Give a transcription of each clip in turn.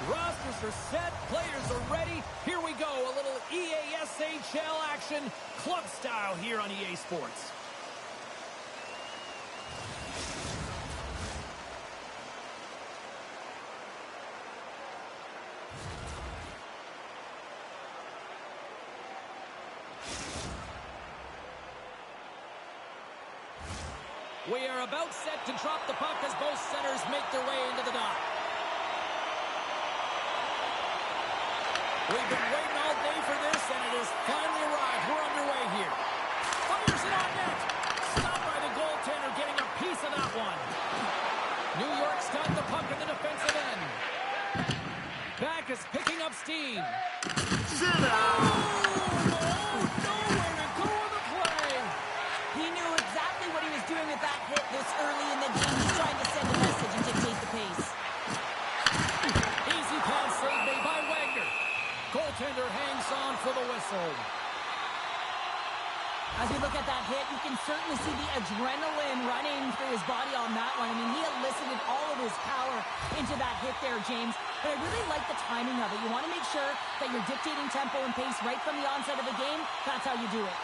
Rosters are set. Players are ready. Here we go. A little EASHL action, club style here on EA Sports. We are about set to drop the puck as both centers make their way into the dot. We've been waiting all day for this, and it has finally arrived. We're underway here. Fires it on net. Stopped by the goaltender, getting a piece of that one. New York's got the puck in the defensive end. Back is picking up steam. Nowhere to go on the play. He knew exactly what he was doing with that hit this early in the game. He's trying to send a message and dictate the pace. Easy pass save made by Wagner. Goaltender hangs on for the whistle. As we look at that hit, you can certainly see the adrenaline running through his body on that one. I mean, he elicited all of his power into that hit there, James. But I really like the timing of it. You want to make sure that you're dictating tempo and pace right from the onset of the game. That's how you do it.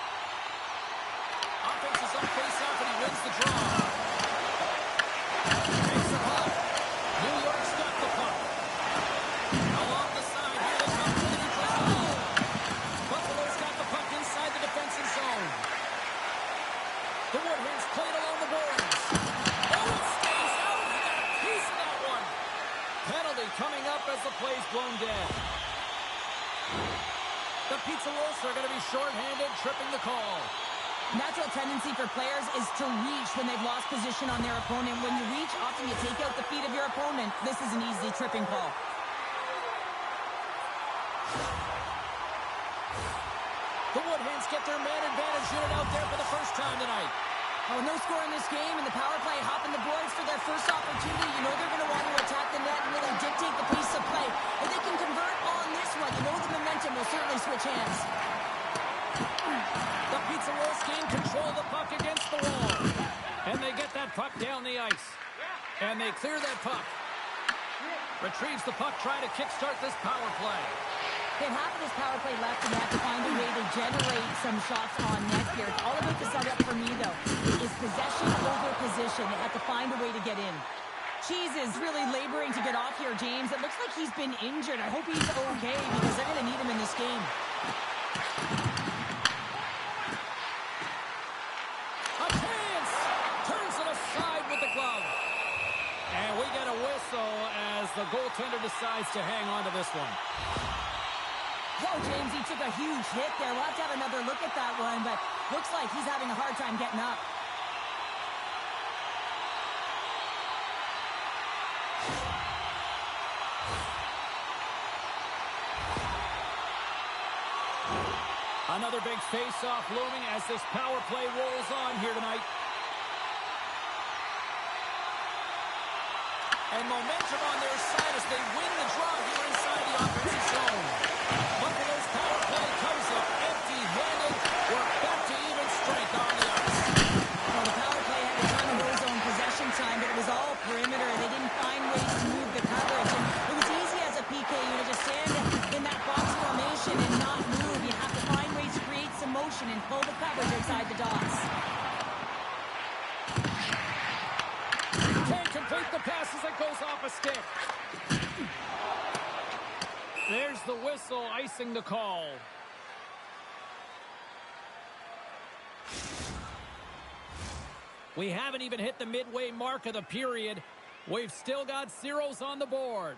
Offense is on face-off, and he wins the draw. Takes the puck. New York's got the puck. Along the side, here they come to the neutral zone. Buffalo's got the puck inside the defensive zone. The Woodhens played along the boards. Oh, it stays out. He got a piece of that one. Penalty coming up as the play's blown dead. The Pizza Wolves are going to be shorthanded, tripping the call. Natural tendency for players is to reach when they've lost position on their opponent. When you reach, often you take out the feet of your opponent. This is an easy tripping call. The Woodhens get their man advantage unit out there for the first time tonight. Oh, no score in this game, and the power play hopping the boards for their first opportunity. You know they're going to want to attack the net and really dictate the pace of play. If they can convert on this one, you know the momentum will certainly switch hands. The Pizza Wolves gain control of the puck against the wall. And they get that puck down the ice. And they clear that puck. Retrieves the puck, trying to kickstart this power play. They have half of this power play left, and they have to find a way to generate some shots on net here. It's all about the setup for me, though, is possession over position. They have to find a way to get in. Cheese is really laboring to get off here, James. It looks like he's been injured. I hope he's okay, because they're going to need him in this game. And we get a whistle as the goaltender decides to hang on to this one. Oh, James, he took a huge hit there. We'll have to have another look at that one, but looks like he's having a hard time getting up. Another big face-off looming as this power play rolls on here tonight. And momentum on their side as they win the draw here inside the offensive zone. Buffalo's power play comes up empty-handed. We're back to even strength on the ice. Well, the power play had a ton of their own possession time, but it was all perimeter. They didn't find ways to move the coverage. And it was easy as a PK unit to stand in that box formation and not move. You have to find ways to create some motion and pull the coverage inside the dots. Complete the pass as it goes off a stick. There's the whistle, icing the call. We haven't even hit the midway mark of the period. We've still got zeros on the board.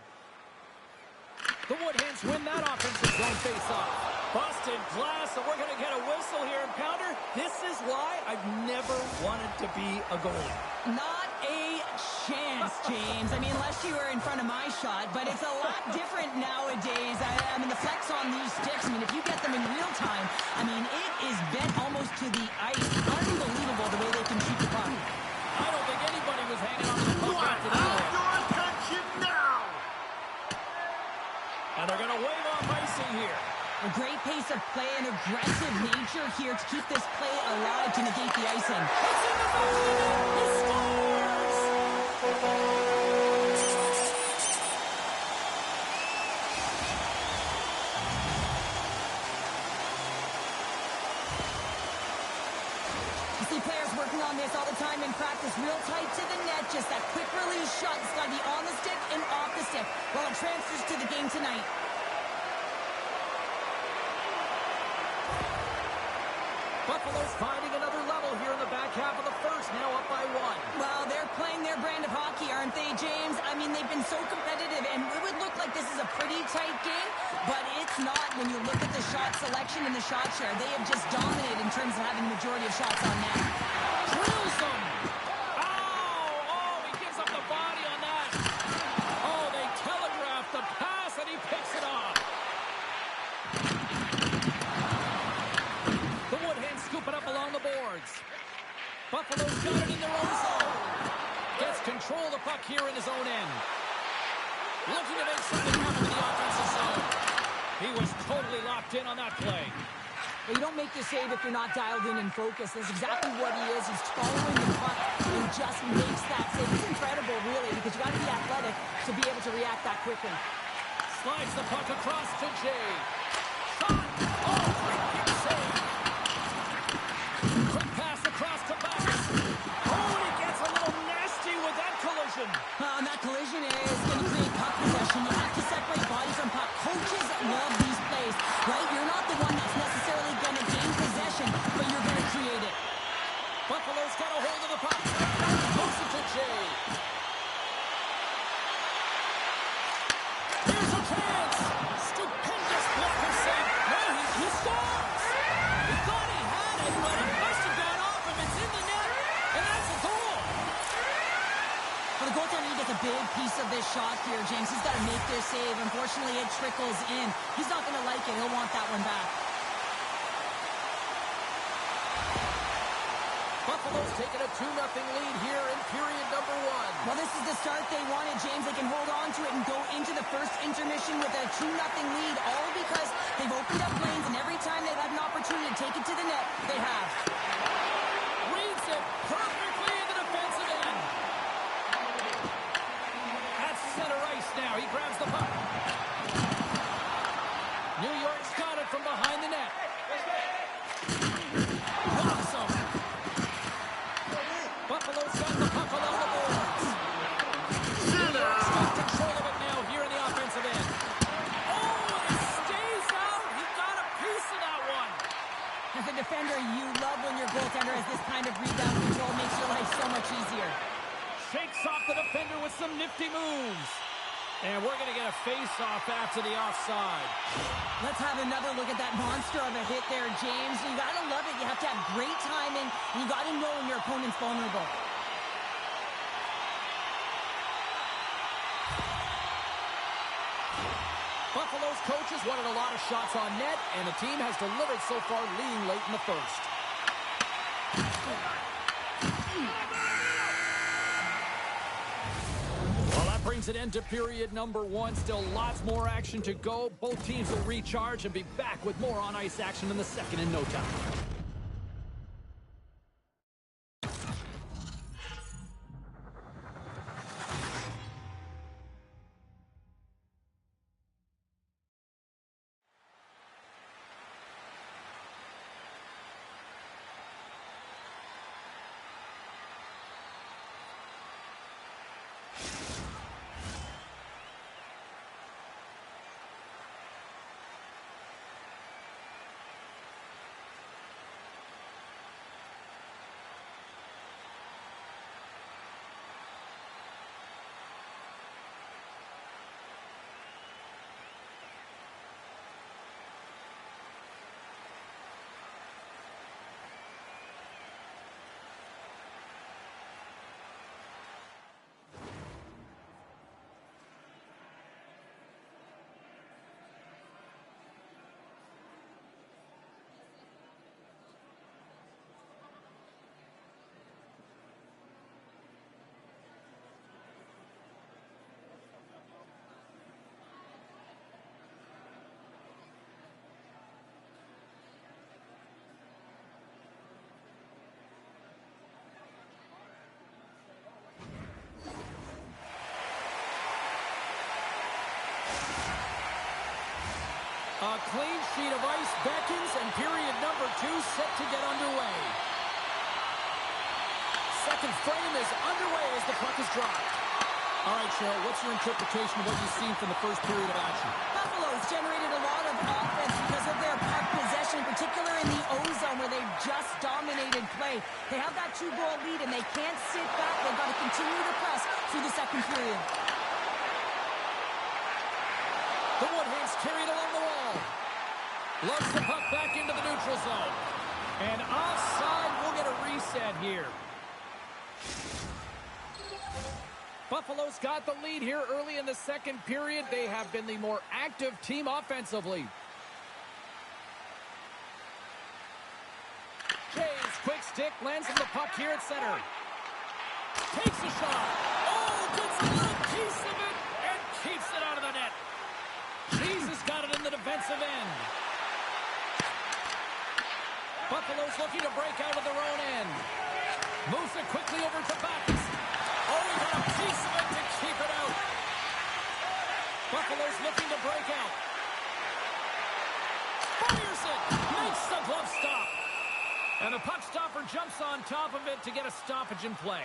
The Woodhens win that offensive zone face-off. Busted glass, and we're going to get a whistle here. And Pounder, this is why I've never wanted to be a goalie. Not a chance, James. I mean, unless you were in front of my shot, but it's a lot different nowadays. I mean, the flex on these sticks, I mean, if you get them in real time, I mean, it is bent almost to the ice. Unbelievable the way they can shoot the puck. I don't think anybody was hanging on to the puck after that. Have your attention now! And they're going to wave off icing here. A great pace of play and aggressive nature here to keep this play alive to negate the icing. It's in the back of the net. He scores! You see players working on this all the time in practice, real tight to the net, just that quick release shot. It's got to be on the stick and off the stick. Well, it transfers to the game tonight. Buffalo's finding another level here in the back half of the first, now up by 1. Well, they're playing their brand of hockey, aren't they, James? I mean, they've been so competitive, and it would look like this is a pretty tight game, but it's not when you look at the shot selection and the shot share. They have just dominated in terms of having the majority of shots on net. Drills him! Oh, he gives up the body on that. Oh, they telegraphed the pass, and he picks it off. The Woodhens scoop it up along the boards. Buffalo's got it in their own zone. Gets control of the puck here in his own end. Looking to make something happen in the offensive zone. He was totally locked in on that play. Well, you don't make the save if you're not dialed in and focused. That's exactly what he is. He's following the puck and just makes that save. It's incredible, really, because you got to be athletic to be able to react that quickly. Slides the puck across to Jay. Shot! Oh, great kick save. Quick pass across to Bucks. Oh, and he gets a little nasty with that collision. And that collision is going to create puck possession. You have to separate bodies from puck. Coaches love these plays, right? You're not the one that's necessarily going to gain possession, but you're going to create it. Buffalo's got a hold of the puck. Moves it to Jay. Here's a chance. Stupendous blocker save. No, he scores. He thought he had it, but it must have gone off him. It's in the net, and that's a goal. For the goaltender, he gets a big piece of this shot here, James. He's got to make this save. Unfortunately, it trickles in. He's not going to like it. He'll want that one back. Buffalo's taking a 2-0 lead here in period number 1. Well, this is the start they wanted, James. They can hold on to it and go into the first intermission with a 2-0 lead, all because they've opened up lanes, and every time they've had an opportunity to take it to the net, they have. Reads it perfectly in the defensive end. At center ice now. He grabs the puck. New York's got it from behind the net. Awesome. Buffalo's got the puck along the boards. New York's got control of it now here in the offensive end. Oh, it stays out. He got a piece of that one. As a defender, you love when your goaltender has this kind of rebound control. Makes your life so much easier. Shakes off the defender with some nifty moves. And we're going to get a face-off after the offside. Let's have another look at that monster of a hit there, James. You got to love it. You have to have great timing, and you got to know when your opponent's vulnerable. Buffalo's coaches wanted a lot of shots on net, and the team has delivered so far, leading late in the first. Well, that brings an end to period number 1. Still lots more action to go. Both teams will recharge and be back with more on-ice action in the second in no time. clean sheet of ice beckons, and period number 2 set to get underway. Second frame is underway as the puck is dropped. All right, Cheryl, what's your interpretation of what you've seen from the first period of action? Buffalo's generated a lot of offense because of their puck possession, in particular in the O-zone where they've just dominated play. They have that 2-goal lead, and they can't sit back. They've got to continue to press through the second period. The Woodhands carried along the wall. Loves the puck back into the neutral zone. And offside, we'll get a reset here. Buffalo's got the lead here early in the second period. They have been the more active team offensively. Jays, quick stick, lands him the puck here at center. Takes a shot. Oh, gets a little piece of it and keeps it out of the net. Jesus got it in the defensive end. Buffalo's looking to break out of their own end. Moves it quickly over to Backus. Oh, he got a piece of it to keep it out. Buffalo's looking to break out. Fires it. Makes the glove stop. And the puck stopper jumps on top of it to get a stoppage in play.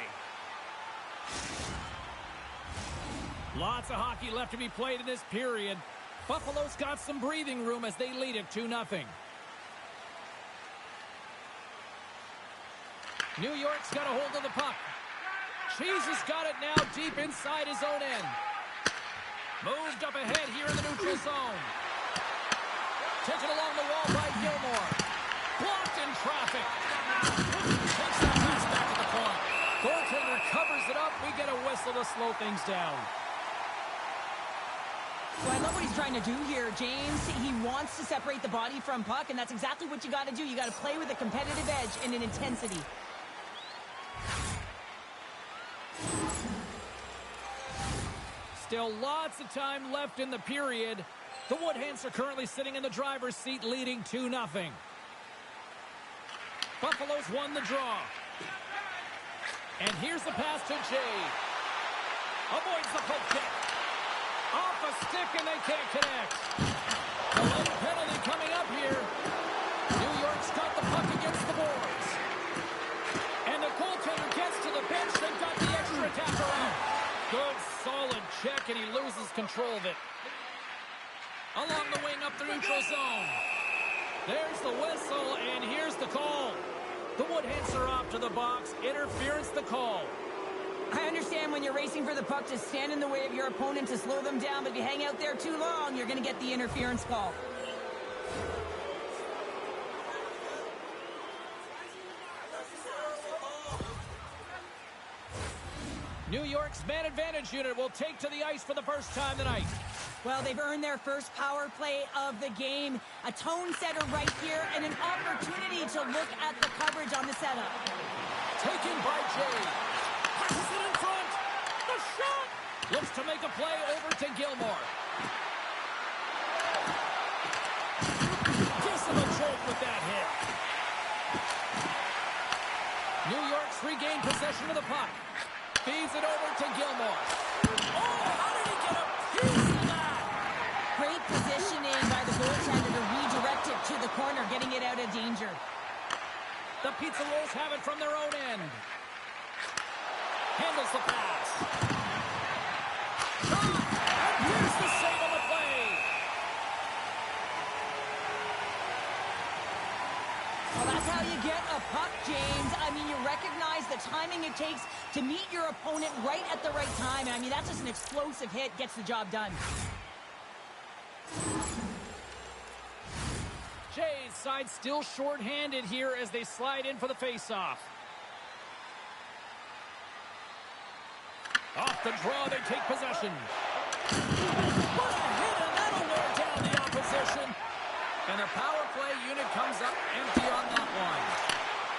Lots of hockey left to be played in this period. Buffalo's got some breathing room as they lead it 2-0. New York's got a hold of the puck. Cheese has got it now deep inside his own end. Moved up ahead here in the neutral zone. Taken along the wall by Gilmore. Blocked in traffic. Takes that pass back to the point. Goaltender covers it up. We get a whistle to slow things down. So I love what he's trying to do here, James. He wants to separate the body from puck, and that's exactly what you got to do. You got to play with a competitive edge and an intensity. Still lots of time left in the period. The Woodhands are currently sitting in the driver's seat, leading 2-0. Buffalo's won the draw. And here's the pass to Jay. Avoids the poke check. Off a stick, and they can't connect. A late penalty coming up here. New York's got the puck against the boards. And the goaltender gets to the bench. They've got the extra attacker out. Good, solid check, and he loses control of it. Along the wing up the neutral zone. There's the whistle, and here's the call. The Woodhands are off to the box. Interference the call. I understand when you're racing for the puck to stand in the way of your opponent to slow them down, but if you hang out there too long, you're going to get the interference call. New York's man advantage unit will take to the ice for the first time tonight. Well, they've earned their first power play of the game. A tone setter right here and an opportunity to look at the coverage on the setup. Taken by Jay. Passes it in front. The shot. Looks to make a play over to Gilmore. Gives him a jolt with that hit. New York's regained possession of the puck. Feeds it over to Gilmore. Oh, how did he get a piece of that? Great positioning by the goaltender to redirect it to the corner, getting it out of danger. The Pizza Rolls have it from their own end. Handles the pass. Shot! And here's the save on the play. Well, that's how you get a puck, James. I mean, you recognize the timing it takes to meet your opponent right at the right time. And I mean, that's just an explosive hit, gets the job done. Jay's side still short-handed here as they slide in for the face-off. Off the draw, they take possession. What a hit, and that'll wear down the opposition. And the power play unit comes up empty on that one.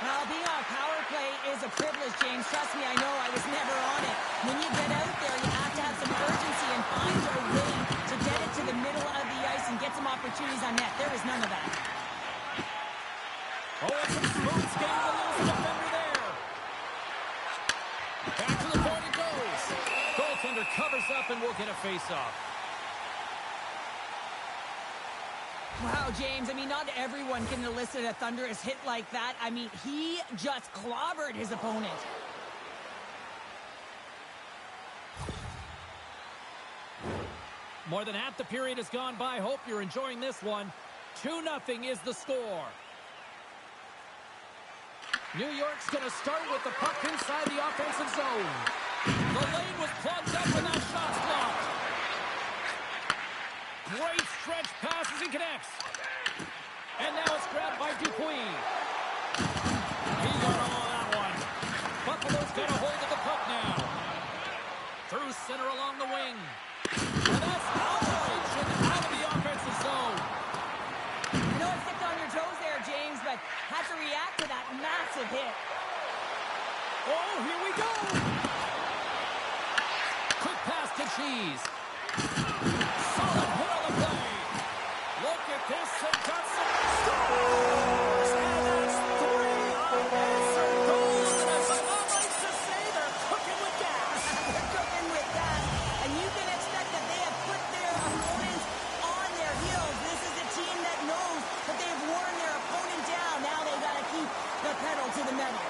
Well, being on power play is a privilege, James. Trust me, I know. I was never on it. When you get out there, you have to have some urgency and find a way to get it to the middle of the ice and get some opportunities on net. There is none of that. Oh, it's some smooth skating to lose the defender there. Back to the point it goes. Goaltender covers up and we'll get a face-off. Wow, James, I mean, not everyone can elicit a thunderous hit like that. I mean, he just clobbered his opponent. More than half the period has gone by. Hope you're enjoying this one. 2-0 is the score. New York's going to start with the puck inside the offensive zone. The lane was plugged up and that shot's blocked. Great stretch passes and connects. And now it's grabbed by Dupuis. He got all of that one. Buffalo's got a hold of the puck now. Through center along the wing. And that's outrage and out of the offensive zone. I know I stepped on your toes there, James, but had to react to that massive hit. Oh, here we go. Quick pass to Cheese. Solid hit on the play. Look at this. It got some scores. And that's 3 unanswered goals. And as my mom likes to say, they're cooking with gas. They're cooking with that, and you can expect that they have put their opponents on their heels. This is a team that knows that they've worn their opponent down. Now they got to keep the pedal to the metal.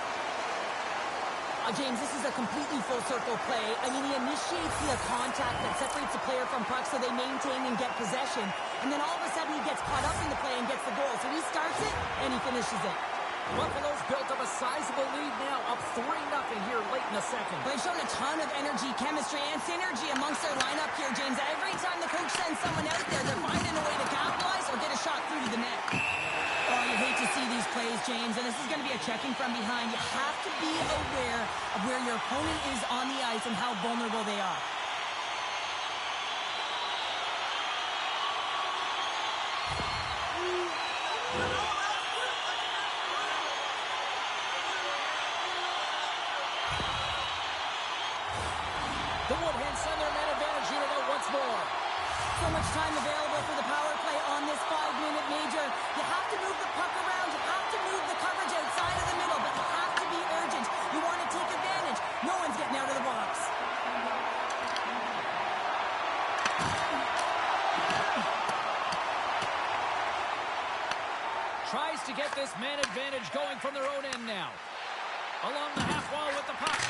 James, this is a completely full circle play. I mean, he initiates the contact that separates the player from puck so they maintain and get possession. And then all of a sudden he gets caught up in the play and gets the goal. So he starts it and he finishes it. Buffalo's built up a sizable lead now, up 3-0 here late in the second. They've shown a ton of energy, chemistry, and synergy amongst their lineup here, James. Every time the coach sends someone out there, they're finding a way to capitalize or get a shot through to the net. Oh, you hate to see these plays, James, and this is going to be a checking from behind. You have to be aware of where your opponent is on the ice and how vulnerable they are. The Woodhens send their man advantage unit out once more. So much time available for the power play on this 5-minute major. You have to move the puck around. You have to move the coverage outside of the middle, but you have to be urgent. You want to take advantage. No one's getting out of the box. Tries to get this man advantage going from their own end now. Along the half wall with the puck.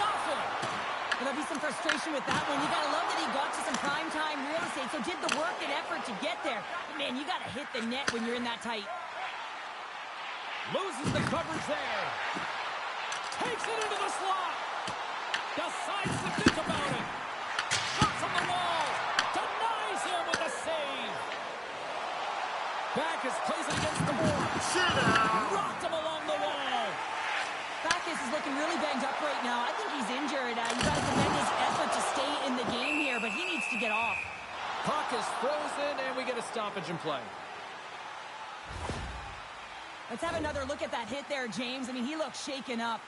Nothing! There'll be some frustration with that one. You got to love that he got to some primetime real estate, so did the work and effort to get there. But man, you got to hit the net when you're in that tight. Loses the coverage there. Takes it into the slot. Decides to think about it. Shots on the wall. Denies him with a save. Backus plays it against the board. Sit down. Rocked him along the wall. Backus is looking really banged up right now. I think he's injured. You got to commend his effort to stay in the game here, but he needs to get off. Puck is frozen, and we get a stoppage in play. Let's have another look at that hit there, James. I mean, he looks shaken up.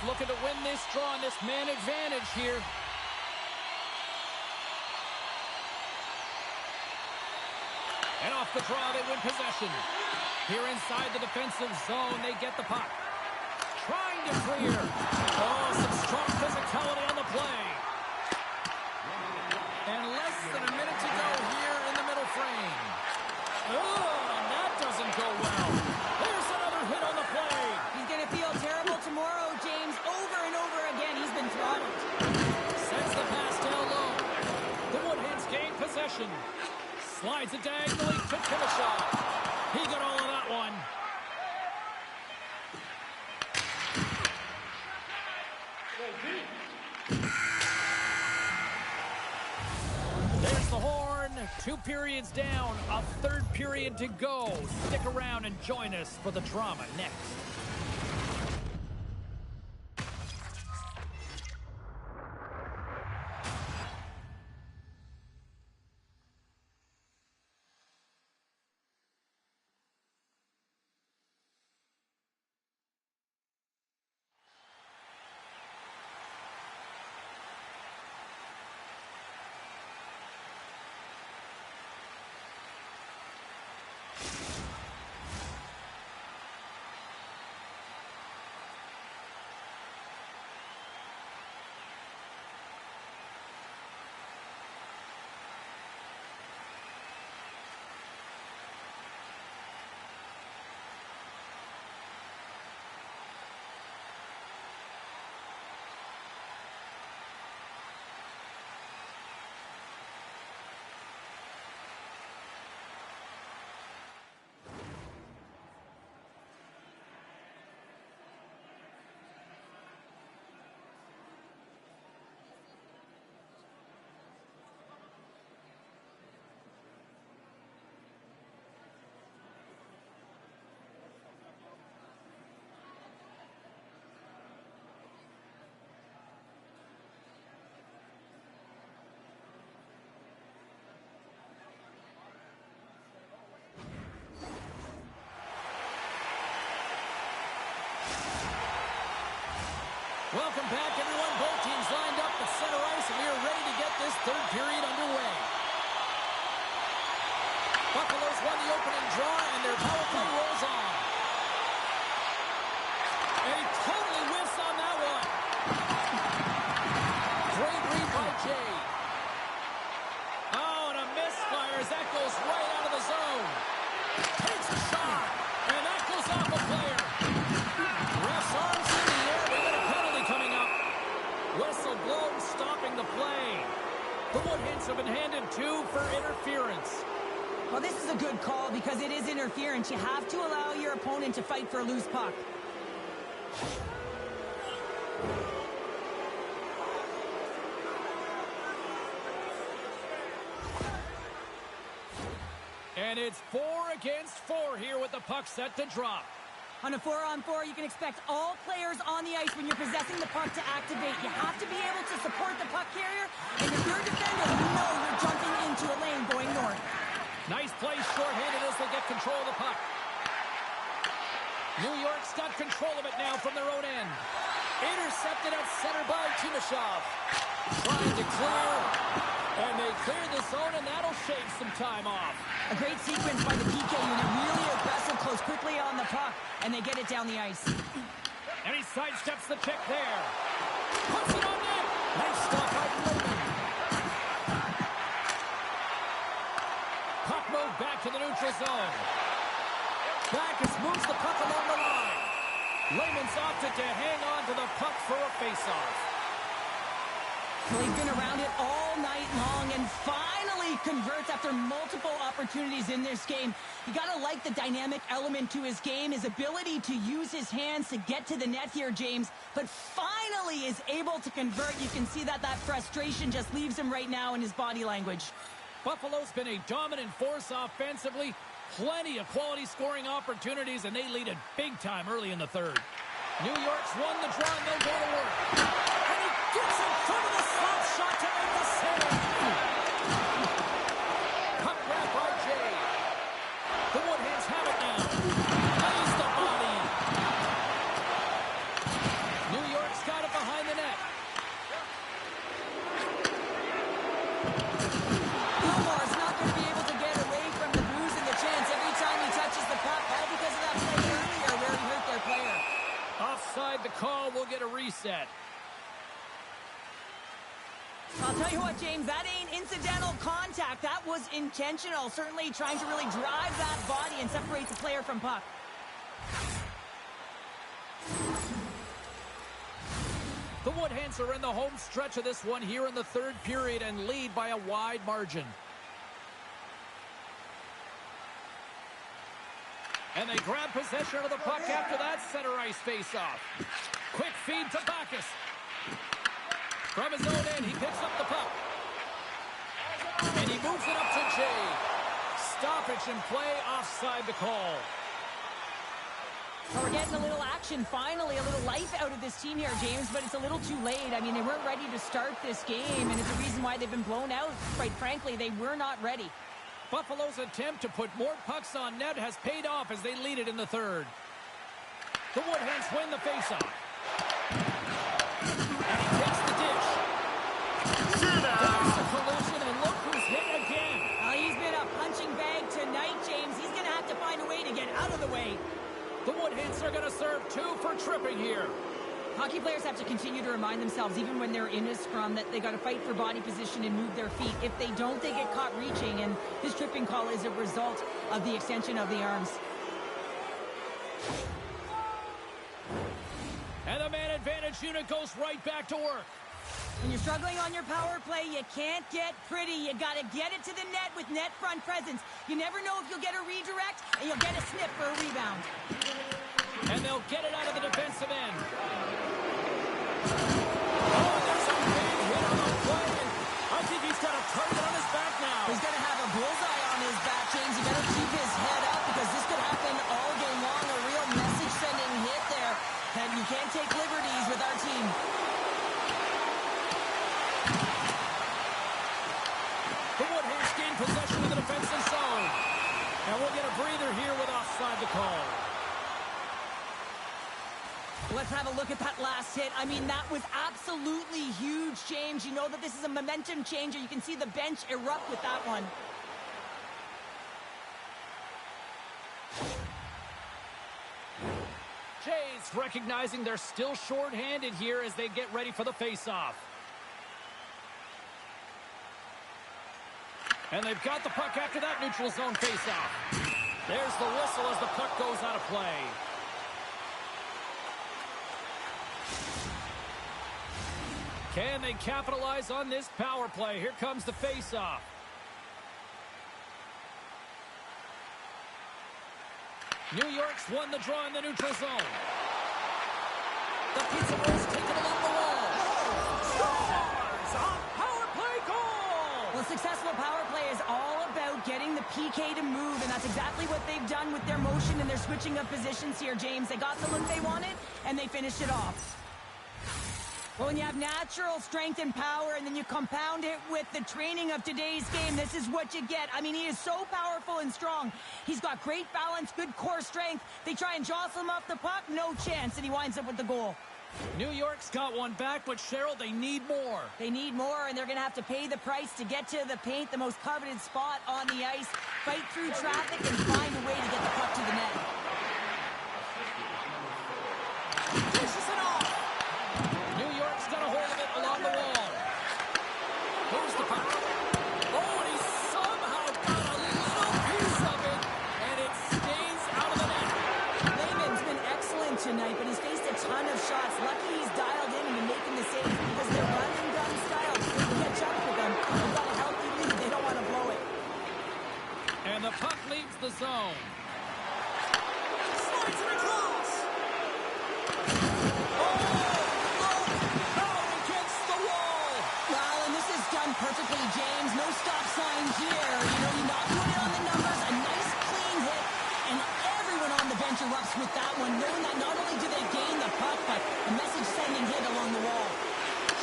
Looking to win this draw and this man advantage here. And off the draw, they win possession. Here inside the defensive zone, they get the puck. Trying to clear. Oh, some strong physicality on the play. And less than a minute to go here in the middle frame. Oh, and that doesn't go well. There's another hit on the play. He's going to feel terrible tomorrow, James. Over and over again, he's been throttled. Sends the pass down low. The Woodhens gain possession. Slides it diagonally to Timashot. He got all of that one. There's the horn. 2 periods down. A 3rd period to go. Stick around and join us for the drama next. Welcome back, everyone. Both teams lined up at center ice, and we are ready to get this third period underway. Buffalo's won the opening draw, and their power play rolls on. And he totally whiffs on that one. Great read by Jay. Oh, and a misfire as that goes right out of the zone. Takes a shot, and that goes off a player. Ref's arms in the air. We got a penalty coming up. Whistle blown, stopping the play. The Woodhens have been handed 2 for interference. Well, this is a good call because it is interference. You have to allow your opponent to fight for a loose puck. And it's 4 against 4 here with the puck set to drop. On a 4-on-4, you can expect all players on the ice when you're possessing the puck to activate. You have to be able to support the puck carrier, and if you're a defender, you know you're jumping into a lane going north. Nice play shorthanded as they get control of the puck. New York's got control of it now from their own end. Intercepted at center by Timashov. Trying to clear, and they clear the zone, and that'll shave some time off. A great sequence by the PK unit, really aggressive, close quickly on the puck, and they get it down the ice. And he sidesteps the check there. Puts it on net. Nice stop by Layman. Puck moved back to the neutral zone. Backus moves the puck along the line. Layman's opted to hang on to the puck for a face-off. Well, he's been around it all night long and finally converts after multiple opportunities in this game. You got to like the dynamic element to his game, his ability to use his hands to get to the net here, James, but finally is able to convert. You can see that frustration just leaves him right now in his body language. Buffalo's been a dominant force offensively. Plenty of quality scoring opportunities, and they lead it big time early in the third. New York's won the draw, and they'll go to work. And he gets in front of the slap shot to make the save. Puck grab by Jay. The Woodhens have it now. Lays the body. New York's got it behind the net. Gilmore's not going to be able to get away from the booze and the chance every time he touches the puck, all because of that play earlier where he hurt their player. Offside the call, will get a reset. I'll tell you what, James, that ain't incidental contact. That was intentional, certainly trying to really drive that body and separate the player from puck. The Woodhens are in the home stretch of this one here in the third period and lead by a wide margin. And they grab possession of the puck after that center ice face-off. Quick feed to Backus. From his own end, he picks up the puck. And he moves it up to Jay. Stoppage in play, offside the call. Well, we're getting a little action, finally, a little life out of this team here, James, but it's a little too late. I mean, they weren't ready to start this game, and it's the reason why they've been blown out. Quite frankly, they were not ready. Buffalo's attempt to put more pucks on net has paid off as they lead it in the third. The Woodhens win the faceoff. And he takes the dish. There's the collision, and look who's hit again. He's been a punching bag tonight, James. He's going to have to find a way to get out of the way. The Woodhens are going to serve 2 for tripping here. Hockey players have to continue to remind themselves, even when they're in a scrum, that they got to fight for body position and move their feet. If they don't, they get caught reaching, and this tripping call is a result of the extension of the arms. And the man advantage unit goes right back to work. When you're struggling on your power play, you can't get pretty. You got to get it to the net with net front presence. You never know if you'll get a redirect, and you'll get a snip for a rebound. And they'll get it out of the defensive end. Oh, there's a big hit on the play. I think he's got a target on his back now. He's going to have a bullseye on his back, James. You better keep his head up because this could happen all game long. A real message-sending hit there. And you can't take liberties with our team. The Woodhens gain possession of the defensive zone. And we'll get a breather here with offside the call. Let's have a look at that last hit. I mean, that was absolutely huge, James. You know that this is a momentum changer. You can see the bench erupt with that one. Jays recognizing they're still short-handed here as they get ready for the face-off. And they've got the puck after that neutral zone face-off. There's the whistle as the puck goes out of play. Can they capitalize on this power play? Here comes the face-off. New York's won the draw in the neutral zone. The pizza roll's taken along the wall. Scores! A power play goal! Well, successful power play is all about getting the PK to move, and that's exactly what they've done with their motion and their switching of positions here, James. They got the look they wanted, and they finished it off. Well, when you have natural strength and power, and then you compound it with the training of today's game, this is what you get. I mean, he is so powerful and strong. He's got great balance, good core strength. They try and jostle him off the puck, no chance, and he winds up with the goal. New York's got one back, but Cheryl, they need more. They need more, and they're going to have to pay the price to get to the paint, the most coveted spot on the ice, fight through traffic, and find a way to get the puck to the net. Dishes it off. New York's got a hold of it along the wall. Here's the puck. Oh, and he somehow got a little piece of it, and it stays out of the net. Lehman's been excellent tonight, but he's faced a ton of shots. Lucky he's dialed in and been making the saves because their run-and-gun style can catch up with them. They've got a healthy lead. They don't want to blow it. And the puck leaves the zone. Slides it across. Perfectly, James. No stop sign here. You know, you're not doing it on the numbers. A nice, clean hit. And everyone on the bench erupts with that one, knowing that not only do they gain the puck, but a message-sending hit along the wall.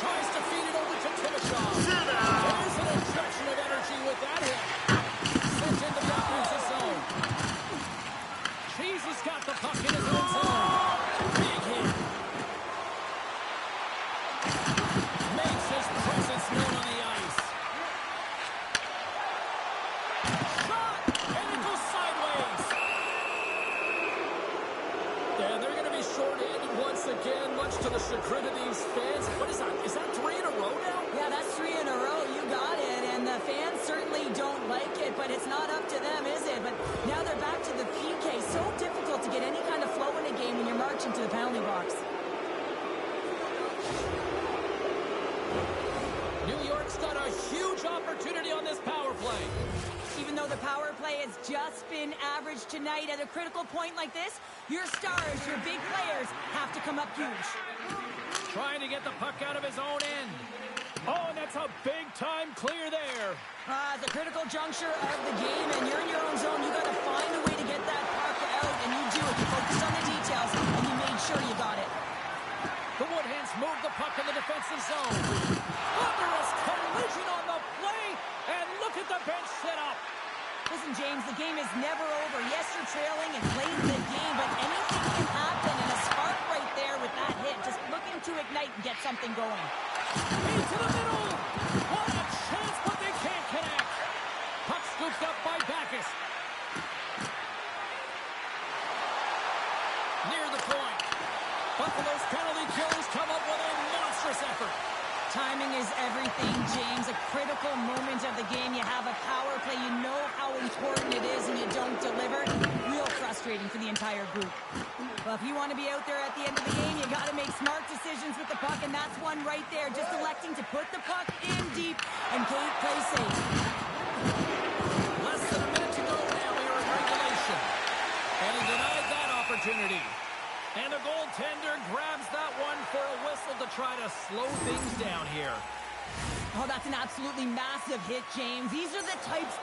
Tries to feed it over to Timashov. There's an injection of energy with that hit. Sent into the offensive zone. Jesus got the puck in his own zone. Big hit. Makes his presence known on the ice. Again, much to the chagrin of these fans. What is that? Is that 3 in a row now? Yeah, that's 3 in a row. You got it. And the fans certainly don't like it, but it's not up to them, is it? But now they're back to the PK. So difficult to get any kind of flow in a game when you're marching to the penalty box. New York's got a huge opportunity on this power play. Even though the power play has just been average tonight, at a critical point like this, your stars, your big players, have to come up huge. Trying to get the puck out of his own end. Oh, and that's a big-time clear there. The critical juncture of the game, and you're in your own zone. You got to find a way to get that puck out, and you do it. You focused on the details, and you made sure you got it. The Woodhens move the puck in the defensive zone. Thunderous collision on the play, and look at the bench set up. Listen, James, the game is never over. Yes, you're trailing and late in the game, but anything can happen, and a spark right there with that hit. Just looking to ignite and get something going. Into the middle. What a chance, but they can't connect. Puck scooped up by Backes. Near the point. Buffalo's penalty killers come up with a monstrous effort. Timing is everything, James. A critical moment of the game. You have a power play. You know how important it is, and you don't deliver. Real frustrating for the entire group. Well, if you want to be out there at the end of the game, you got to make smart decisions with the puck, and that's one right there. Just electing to put the puck in deep and play safe. Less than a minute to go now here in regulation. And he denied that opportunity. And the goaltender grabs that one for a whistle to try to slow things down here. Oh, that's an absolutely massive hit, James. These are the types...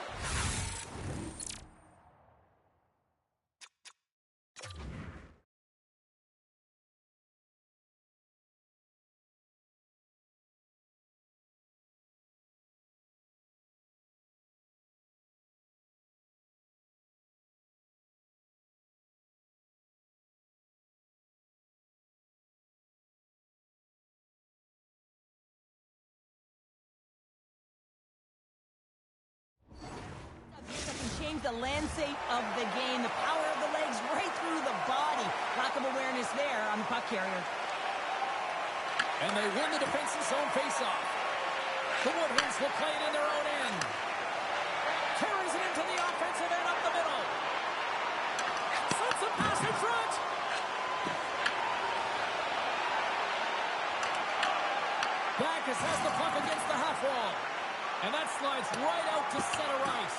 the lancet of the game. The power of the legs right through the body. Lack of awareness there on the puck carrier. And they win the defensive zone faceoff. The Woodhens will play it in their own end. Carries it into the offensive end up the middle. Sends a pass in front. Backus has the puck against the half wall. And that slides right out to center ice.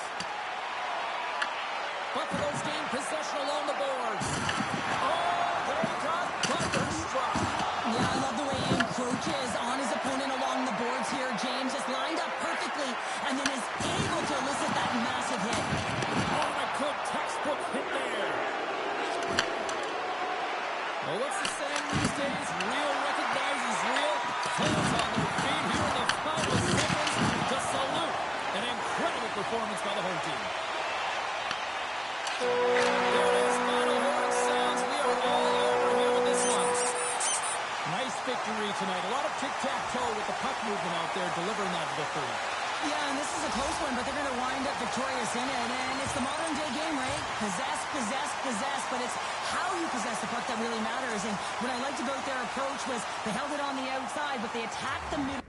Buffalo's gain possession along the boards. Oh, they got thunderstruck. Yeah, I love the way he encroaches on his opponent along the boards here. James is lined up perfectly and then is able to elicit that massive hit. Oh, a good textbook hit there. Well, what's the saying these days? Real recognizes real. Fans on their feet here in the final seconds to salute an incredible performance by the home team. There it is. Final horn sounds. We are all over here with this one. Nice victory tonight. A lot of tic-tac-toe with the puck movement out there delivering that victory. Yeah, and this is a close one, but they're going to wind up victorious in it. And it's the modern-day game, right? Possess, possess, possess. But it's how you possess the puck that really matters. And what I liked about their approach was they held it on the outside, but they attacked the middle.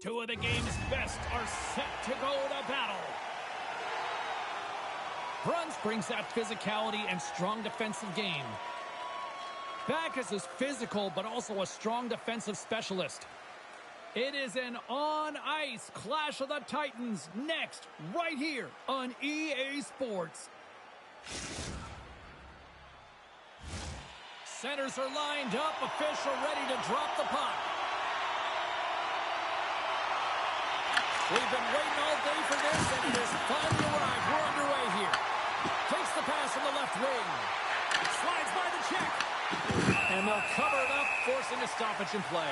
Two of the game's best are set to go to battle. Bruns brings that physicality and strong defensive game. Backus is physical, but also a strong defensive specialist. It is an on-ice clash of the Titans next, right here on EA Sports. Centers are lined up, official ready to drop the puck. We've been waiting all day for this, and it has finally arrived. We're underway here. Takes the pass on the left wing. Slides by the check. And they'll cover it up, forcing a stoppage in play.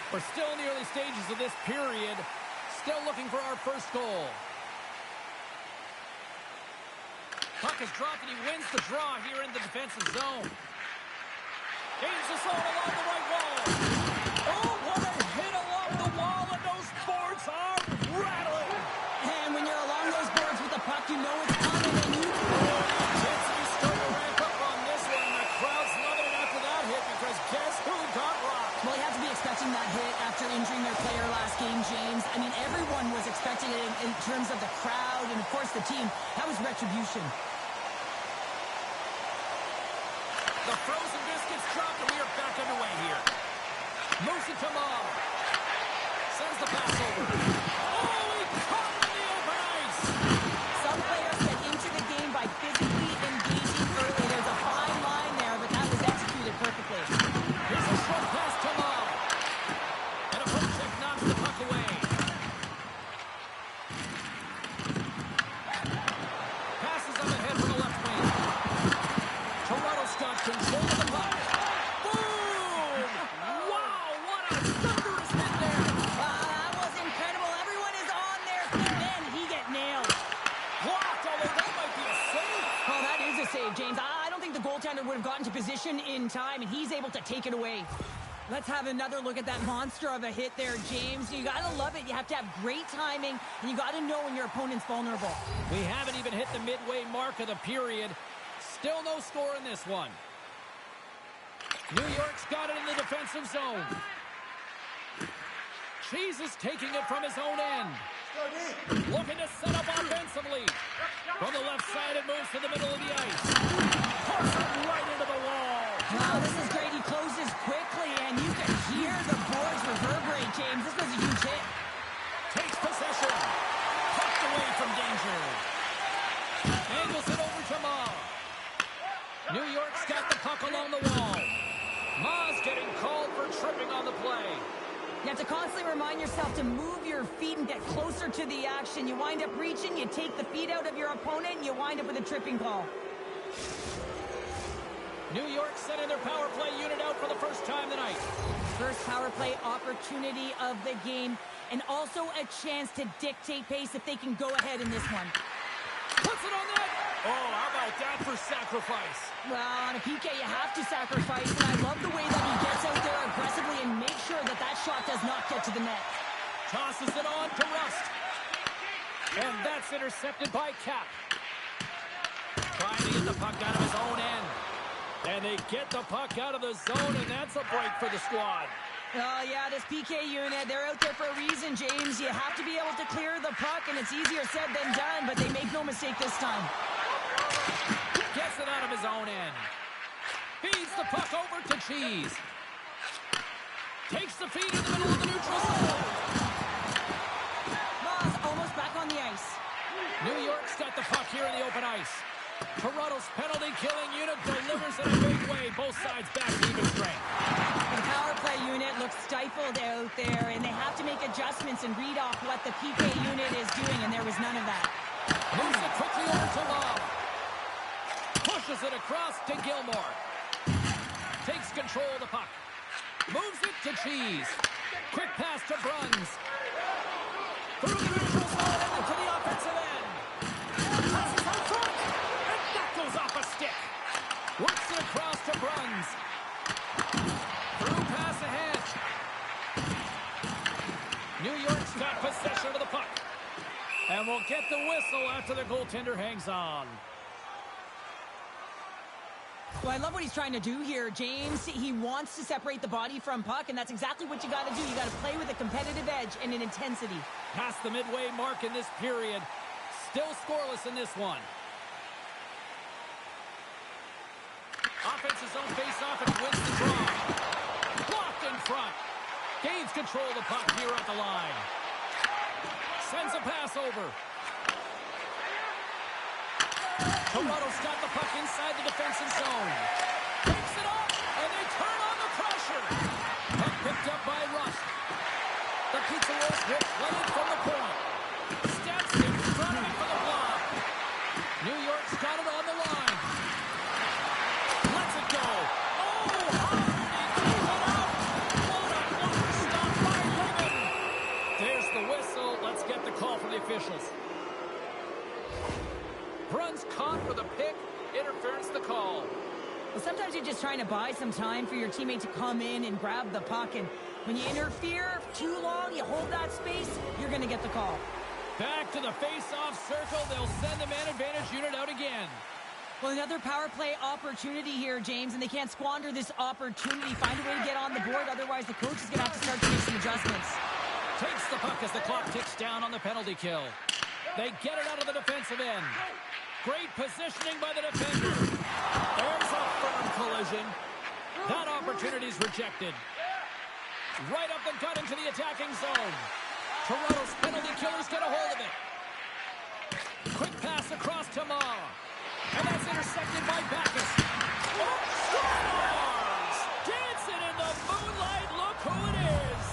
We're still in the early stages of this period. Still looking for our first goal. Puck is dropped, and he wins the draw here in the defensive zone. Gains the zone along the right wall. Oh, what a hit along the wall, and those boards are rattling. And when you're along those boards with the puck, you know it's coming, and you... The intensity starting to ramp up on this one, and the crowd's loving it after that hit, because guess who got rocked? Well, you have to be expecting that hit after injuring their player last game, James. I mean, everyone was expecting it in terms of the crowd and, of course, the team. That was retribution. The frozen biscuits dropped, and we are back underway here. Moves it to Maul. Sends the pass over. Oh, he caught it in the open ice. Some players get into the game by physically engaging early. There's a fine line there, but that was executed perfectly. Here's a short pass to Maul. And a poke check knocks the puck away. save, James. I don't think the goaltender would have gotten to position in time, and he's able to take it away. Let's have another look at that monster of a hit there, James. You got to love it. You have to have great timing, and you got to know when your opponent's vulnerable. We haven't even hit the midway mark of the period. Still no score in this one. New York's got it in the defensive zone. Cheese is taking it from his own end. Looking to set up offensively. From the left side, it moves to the middle of the ice. Puts it right into the wall. Wow, this is great. He closes quickly, and you can hear the boards reverberate, James. This was a huge hit. Takes possession. Pucked away from danger. Angles it over to Ma. New York's got the puck along the wall. Ma's getting called for tripping on the play. You have to constantly remind yourself to move your feet and get closer to the action. You wind up reaching, you take the feet out of your opponent, and you wind up with a tripping call. New York sending their power play unit out for the first time tonight. First power play opportunity of the game, and also a chance to dictate pace if they can go ahead in this one. Puts it on net. Oh, how about that for sacrifice? Well, on a PK, you have to sacrifice, and I love the way that he gets out there aggressively and makes sure that that shot does not get to the net. Tosses it on to Rust. And that's intercepted by Cap. Trying to get the puck out of his own end. And they get the puck out of the zone, and that's a break for the squad. Oh, yeah, this PK unit, they're out there for a reason, James. You have to be able to clear the puck, and it's easier said than done, but they make no mistake this time. Gets it out of his own end. Feeds the puck over to Cheese. Takes the feed in the middle of the neutral zone. Ma's almost back on the ice. New York's got the puck here in the open ice. Toronto's penalty-killing unit delivers in a big way. Both sides back to even strength. The power play unit looks stifled out there, and they have to make adjustments and read off what the PK unit is doing, and there was none of that. Moves it quickly over to Love. Pushes it across to Gilmore. Takes control of the puck. Moves it to Cheese. Quick pass to Bruns. Through the neutral zone and to the offensive end. Passes out front. And that goes off a stick. Works it across to Bruns. Through pass ahead. New York's got possession of the puck. And we'll get the whistle after the goaltender hangs on. Well, I love what he's trying to do here, James. He wants to separate the body from puck, and that's exactly what you got to do. You got to play with a competitive edge and an intensity. Past the midway mark in this period. Still scoreless in this one. Offensive zone face-off and wins the draw. Blocked in front. Gains control of the puck here at the line. Sends a pass over. Toronto's got the puck inside the defensive zone. Takes it up, and they turn on the pressure. Puck picked up by Rust. The Pizza Rolls will play it from the point. Steps in front of it for the block. New York's got it on the line. Lets it go. Oh, hard, and keep it out. What a blocker stop by Ribbon. There's the whistle. Let's get the call from the officials. Bruns caught with a pick. Interference the call. Well, sometimes you're just trying to buy some time for your teammate to come in and grab the puck. And when you interfere too long, you hold that space, you're going to get the call. Back to the face-off circle. They'll send the man advantage unit out again. Well, another power play opportunity here, James, and they can't squander this opportunity. Find a way to get on the board. Otherwise, the coach is going to have to start to make some adjustments. Takes the puck as the clock ticks down on the penalty kill. They get it out of the defensive end. Great positioning by the defender. There's a firm collision. That opportunity's rejected. Right up the gut into the attacking zone. Toronto's penalty killers get a hold of it. Quick pass across to Ma. And that's intercepted by Backus. Oh, scores! Dancing in the moonlight. Look who it is.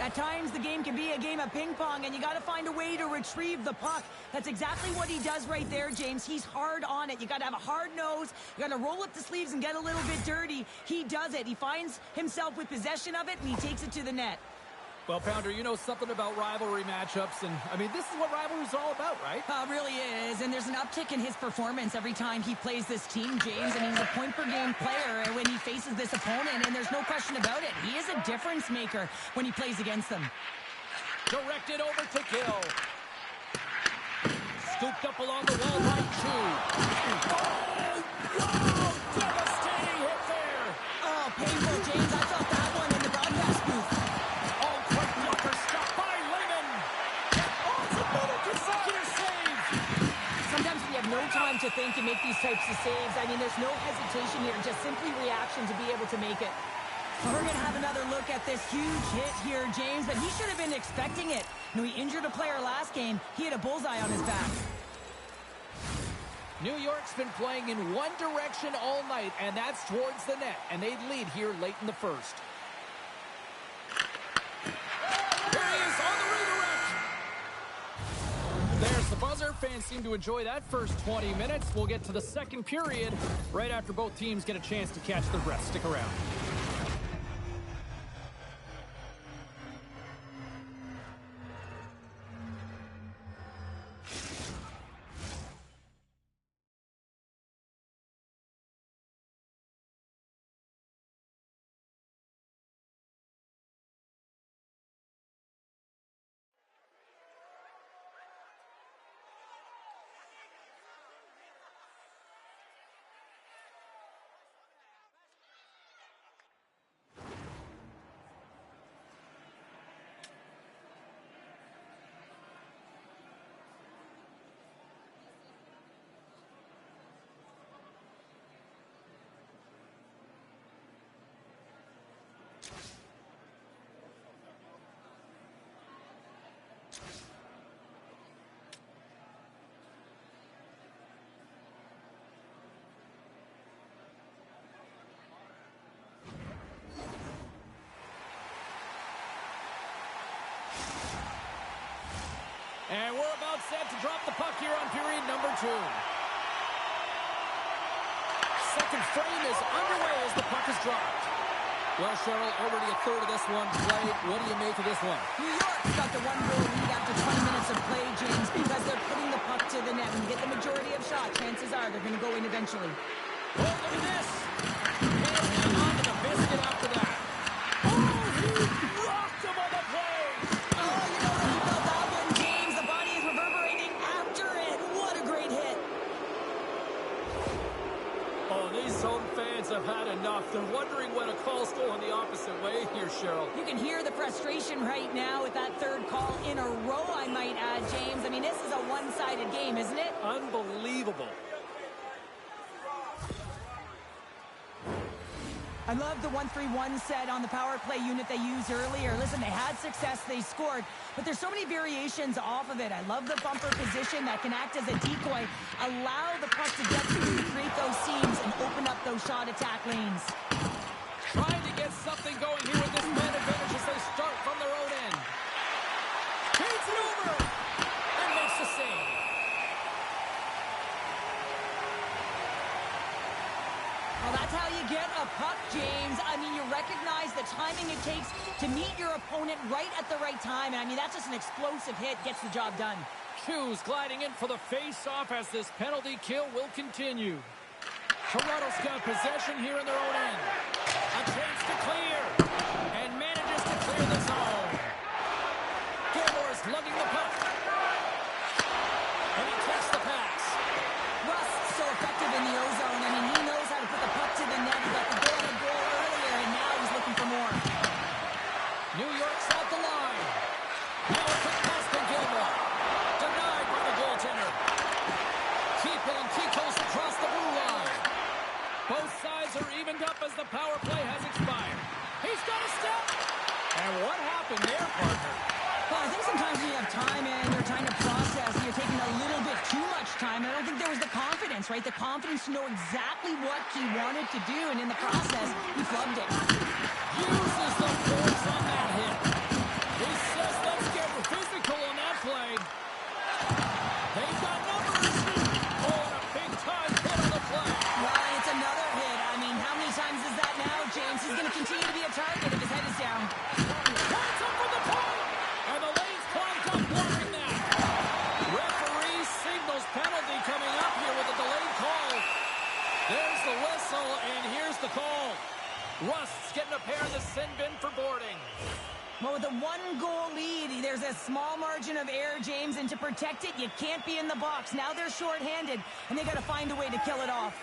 At times, the game can be a game of ping pong, and you got to find a way to retrieve the puck. That's exactly what he does right there, James. He's hard on it. You got to have a hard nose. You got to roll up the sleeves and get a little bit dirty. He does it. He finds himself with possession of it, and he takes it to the net. Well, Pounder, you know something about rivalry matchups, and, I mean, this is what rivalry's all about, right? Really is, and there's an uptick in his performance every time he plays this team, James. I mean, he's a point-per-game player when he faces this opponent, and there's no question about it. He is a difference maker when he plays against them. Directed over to Gill. Scooped up along the wall by Chu. Oh, devastating hit there. Oh, painful, James. I felt that one in the broadcast booth. Oh, quick blocker stop by Lehman. Oh, it's another consecutive save. Sometimes we have no time to think and make these types of saves. I mean, there's no hesitation here, just simply reaction to be able to make it. Well, we're going to have another look at this huge hit here, James, but he should have been expecting it. You know, he injured a player last game. He had a bullseye on his back. New York's been playing in one direction all night, and that's towards the net, and they lead here late in the first. There he is on the redirect. There's the buzzer. Fans seem to enjoy that first 20 minutes. We'll get to the second period right after both teams get a chance to catch their breath. Stick around. And we're about set to drop the puck here on period number 2. Second frame is underway as the puck is dropped. Well, Cheryl, already a third of this one played. What do you make of this one? New York's got the one-goal lead after 20 minutes of play, James, because they're putting the puck to the net. When you get the majority of shots, chances are they're going to go in eventually. Oh, look at this. And hang on to the biscuit after that. Oh, he rocked him on the play. Oh, you know how you felt that one, James. The body is reverberating after it. What a great hit. Oh, these home fans have had enough. They're wondering when a call's going the opposite way here, Cheryl. You can hear the frustration right now with that third call in a row, I might add, James. I mean, this is a one-sided game, isn't it? Unbelievable. I love the 1-3-1 set on the power play unit they used earlier. Listen, they had success, they scored, but there's so many variations off of it. I love the bumper position that can act as a decoy, allow the puck to get through to create those seams and open up those shot attack lanes. Trying to get something going here with this man advantage as they start from their own end. Takes it over and makes the save. Well, that's how you get a puck, James. I mean, you recognize the timing it takes to meet your opponent right at the right time. And I mean, that's just an explosive hit, gets the job done. Hughes gliding in for the face-off as this penalty kill will continue. Toronto's got possession here in their own end. A chance to clear. And manages to clear the zone. Gilmore's lugging the puck. And he takes the pass. Russ, so effective in the O-zone. I mean, he knows how to put the puck to the net. He got the goal on the goal earlier, and now he's looking for more. New York's at the line. Now a quick pass to Gilmore. Denied by the goaltender. Keeple and Kikos across the blue line. Both sides are evened up as the power play has expired. He's got a step. And what happened there, partner? Well, I think sometimes when you have time and you're trying to process, you're taking a little bit too much time. I don't think there was the confidence, right? The confidence to know exactly what he wanted to do, and in the process, he flubbed it. Uses the force on that hit. He says, let's get physical on that play. They've got numbers. Oh, and a big-time hit on the play. Well, it's another hit. I mean, how many times is that now, James? He's going to continue to be a target if his head is down. Points up for the point. to protect it. You can't be in the box. Now they're shorthanded, and they got to find a way to kill it off.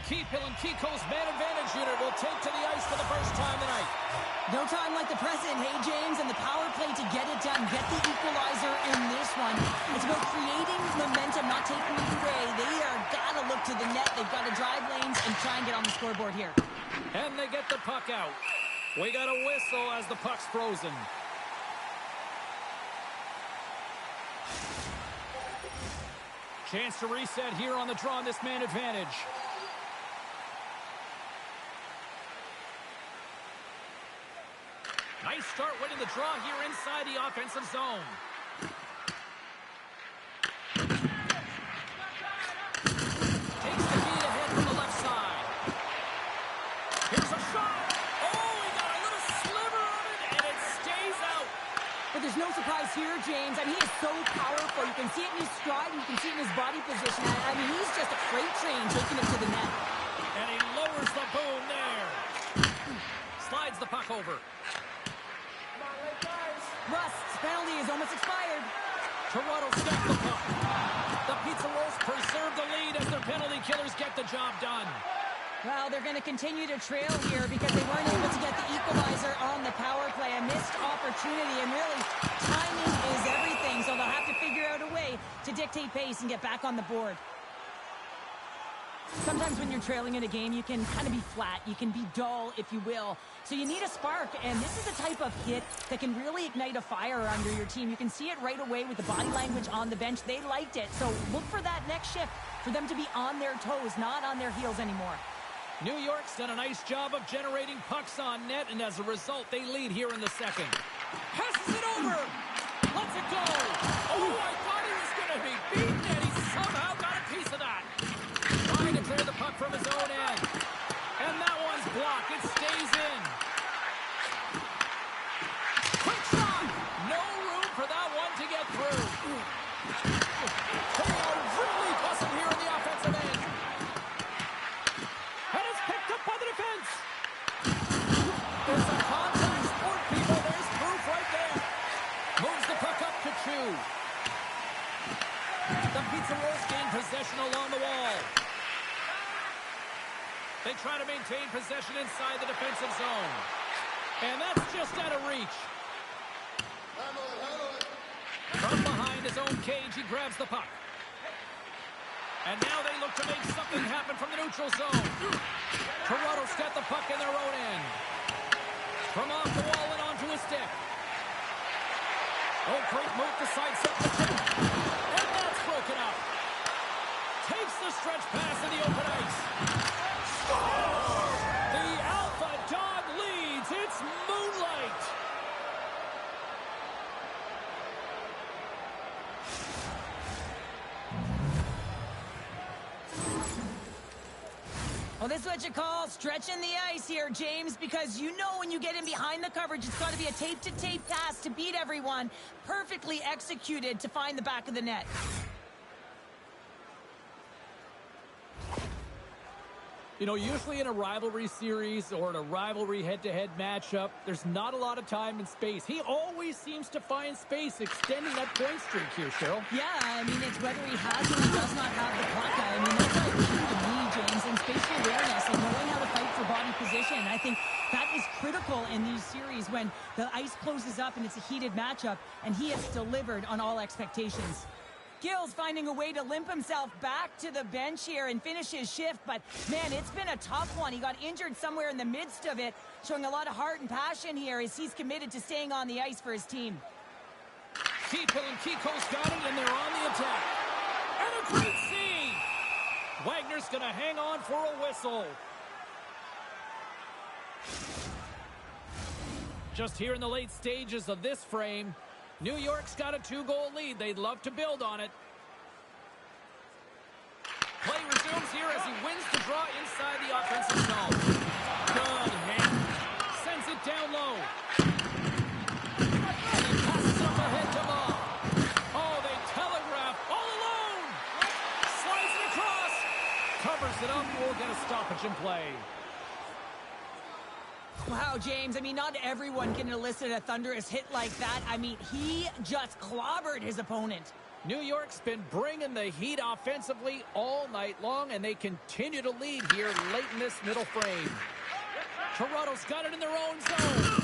Keepill and Kiko's man advantage unit will take to the ice for the first time tonight. No time like the present, hey, James, and the power play to get it done, get the equalizer in this one. It's about creating momentum, not taking it away. They are got to look to the net. They've got to drive lanes and try and get on the scoreboard here. And they get the puck out. We got a whistle as the puck's frozen. Chance to reset here on the draw on this man advantage. Nice start winning the draw here inside the offensive zone. Takes the feed ahead from the left side. Here's a shot. Oh, he got a little sliver of it, and it stays out. But there's no surprise here, James. I mean, he is so powerful. You can see it in his stride, and you can see it in his body position. I mean, he's just a freight train taking it to the net. And he lowers the boom there. Slides the puck over. Rust's penalty is almost expired. Toronto's got the puck. The Pizza Rolls preserve the lead as their penalty killers get the job done. Well, they're going to continue to trail here because they weren't able to get the equalizer on the power play. A missed opportunity, and really, timing is everything, so they'll have to figure out a way to dictate pace and get back on the board. Sometimes when you're trailing in a game, you can kind of be flat. You can be dull, if you will. So you need a spark, and this is the type of hit that can really ignite a fire under your team. You can see it right away with the body language on the bench. They liked it. So look for that next shift, for them to be on their toes, not on their heels anymore. New York's done a nice job of generating pucks on net, and as a result, they lead here in the second. Passes it over. Lets it go. Oh, I thought he was going to be beaten, and he somehow got a piece of that. Trying to clear the puck from his own end. And that one's blocked. It stays in. Quick shot. No room for that one to get through. They are really busting here in the offensive end. And it's picked up by the defense. It's a contact sport, people. There's proof right there. Moves the puck up to Chu. The Pizza Rolls gain possession along the wall. They try to maintain possession inside the defensive zone. And that's just out of reach. From behind his own cage, he grabs the puck. And now they look to make something happen from the neutral zone. Toronto's got the puck in their own end. From off the wall and onto his stick. Oh, great move to sidestep the check. And that's broken up. Takes the stretch pass in the open ice. The Alpha Dog leads. It's Moonlight. Well, this is what you call stretching the ice here, James, because you know when you get in behind the coverage, it's got to be a tape-to-tape pass to beat everyone, perfectly executed to find the back of the net. You know, usually in a rivalry series or in a rivalry head-to-head matchup, there's not a lot of time and space. He always seems to find space, extending that point streak here, Cheryl. Yeah, I mean, it's whether he has or he does not have the puck. I mean, that's like key to me, James, and spatial awareness and knowing how to fight for body position. I think that is critical in these series when the ice closes up and it's a heated matchup, and he has delivered on all expectations. Gill's finding a way to limp himself back to the bench here and finish his shift, but man, it's been a tough one. He got injured somewhere in the midst of it, showing a lot of heart and passion here as he's committed to staying on the ice for his team. Keepill and Kiko's got it, and they're on the attack. And a great save! Wagner's going to hang on for a whistle. Just here in the late stages of this frame, New York's got a 2-goal lead. They'd love to build on it. Play resumes here as he wins the draw inside the offensive zone. Good hit. Sends it down low. And he passes it up ahead to Moll. Oh, they telegraph all alone. Slides it across. Covers it up. We'll get a stoppage in play. Wow, James, I mean, not everyone can elicit a thunderous hit like that. I mean, he just clobbered his opponent. New York's been bringing the heat offensively all night long, and they continue to lead here late in this middle frame. Toronto's got it in their own zone.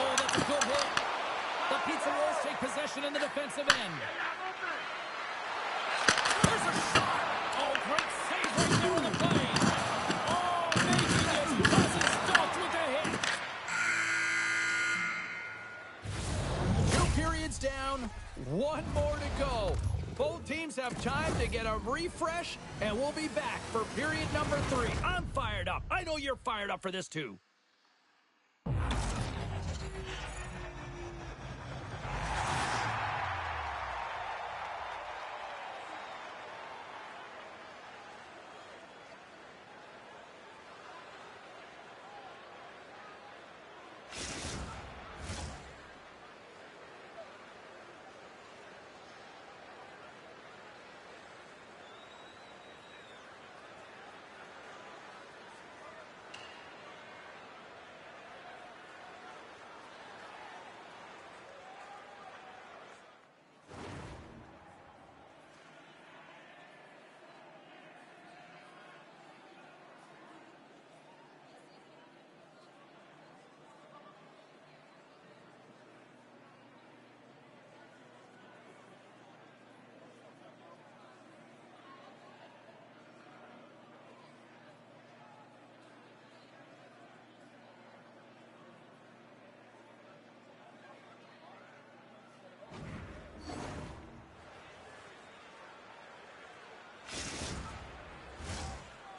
Oh, that's a good hit. The Pizza Rolls take possession in the defensive end. There's a shot. Oh, great save right there on the play. Oh, making his cousin stopped with a hit. 2 periods down, 1 more to go. Both teams have time to get a refresh, and we'll be back for period number 3. I'm fired up. I know you're fired up for this too.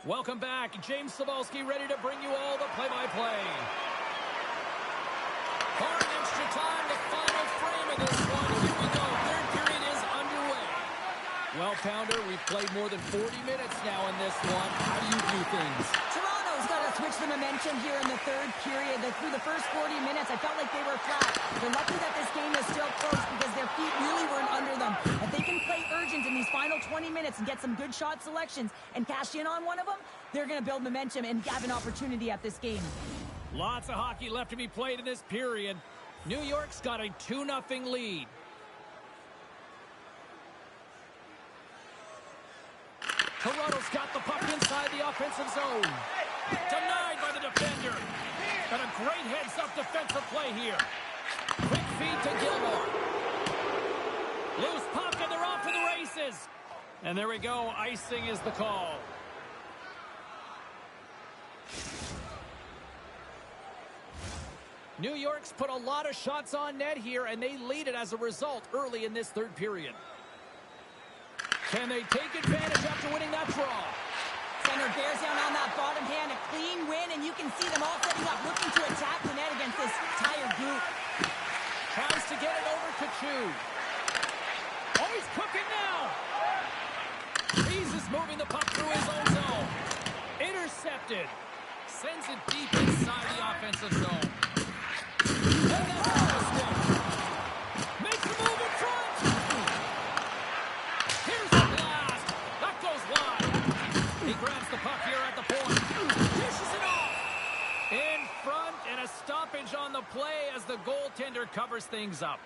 Welcome back. James Cybulski ready to bring you all the play-by-play. For an extra time, the final frame of this one. Here we go. Third period is underway. Well, Pounder, we've played more than 40 minutes now in this one. How do you view things? Toronto's got to switch the momentum here in the third period. Through the first 40 minutes, I felt like they were flat. They're lucky that this game is still close because their feet really weren't under them. If they can play urgent in these final 20 minutes and get some good shot selections and cash in on one of them, they're going to build momentum and have an opportunity at this game. Lots of hockey left to be played in this period. New York's got a 2-0 lead. Toronto's got the puck inside the offensive zone. Denied by the defender. And a great heads-up defensive play here. Quick feed to Gilmore. Loose puck, and they're off to the races. And there we go. Icing is the call. New York's put a lot of shots on net here, and they lead it as a result early in this third period. Can they take advantage after winning that draw? Center bears down on that bottom hand, a clean win, and you can see them all setting up, looking to attack the net against this tired group. Tries to get it over to Chu. Oh, he's cooking now. Rees is moving the puck through his own zone. Intercepted. Sends it deep inside the offensive zone. And that's a mistake. Makes a move in front. Here's the blast. That goes wide. He grabs the puck here at the point. Dishes it off. In front, and a stoppage on the play as the goaltender covers things up.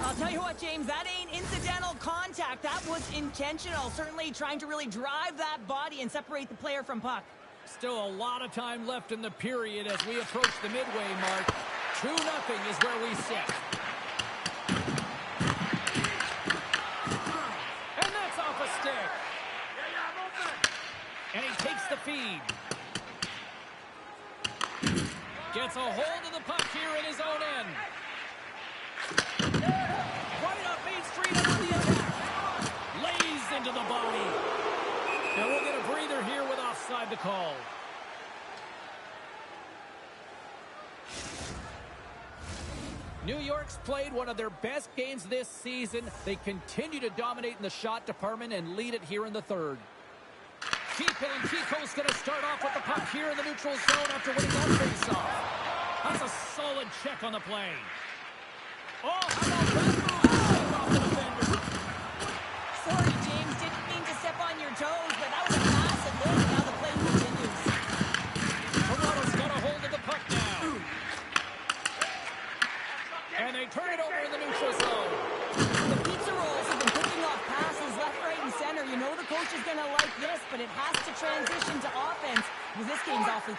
I'll tell you what, James, that ain't incidental contact. That was intentional. Certainly trying to really drive that body and separate the player from puck. Still a lot of time left in the period as we approach the midway mark. 2-0 is where we sit. And that's off a stick. And he takes the feed. Gets a hold of the puck here in his own end. Right up Main Street and on the attack. Lays into the body. And we'll get a breather here with offside the call. New York's played one of their best games this season. They continue to dominate in the shot department and lead it here in the third. Kiko's going to start off with the puck here in the neutral zone after winning that faceoff. That's a solid check on the play. Oh, how about that? Off the defender. Sorry, James, didn't mean to step on your toes, but that was a massive lift. Now the play continues. Toronto's got a hold of the puck now.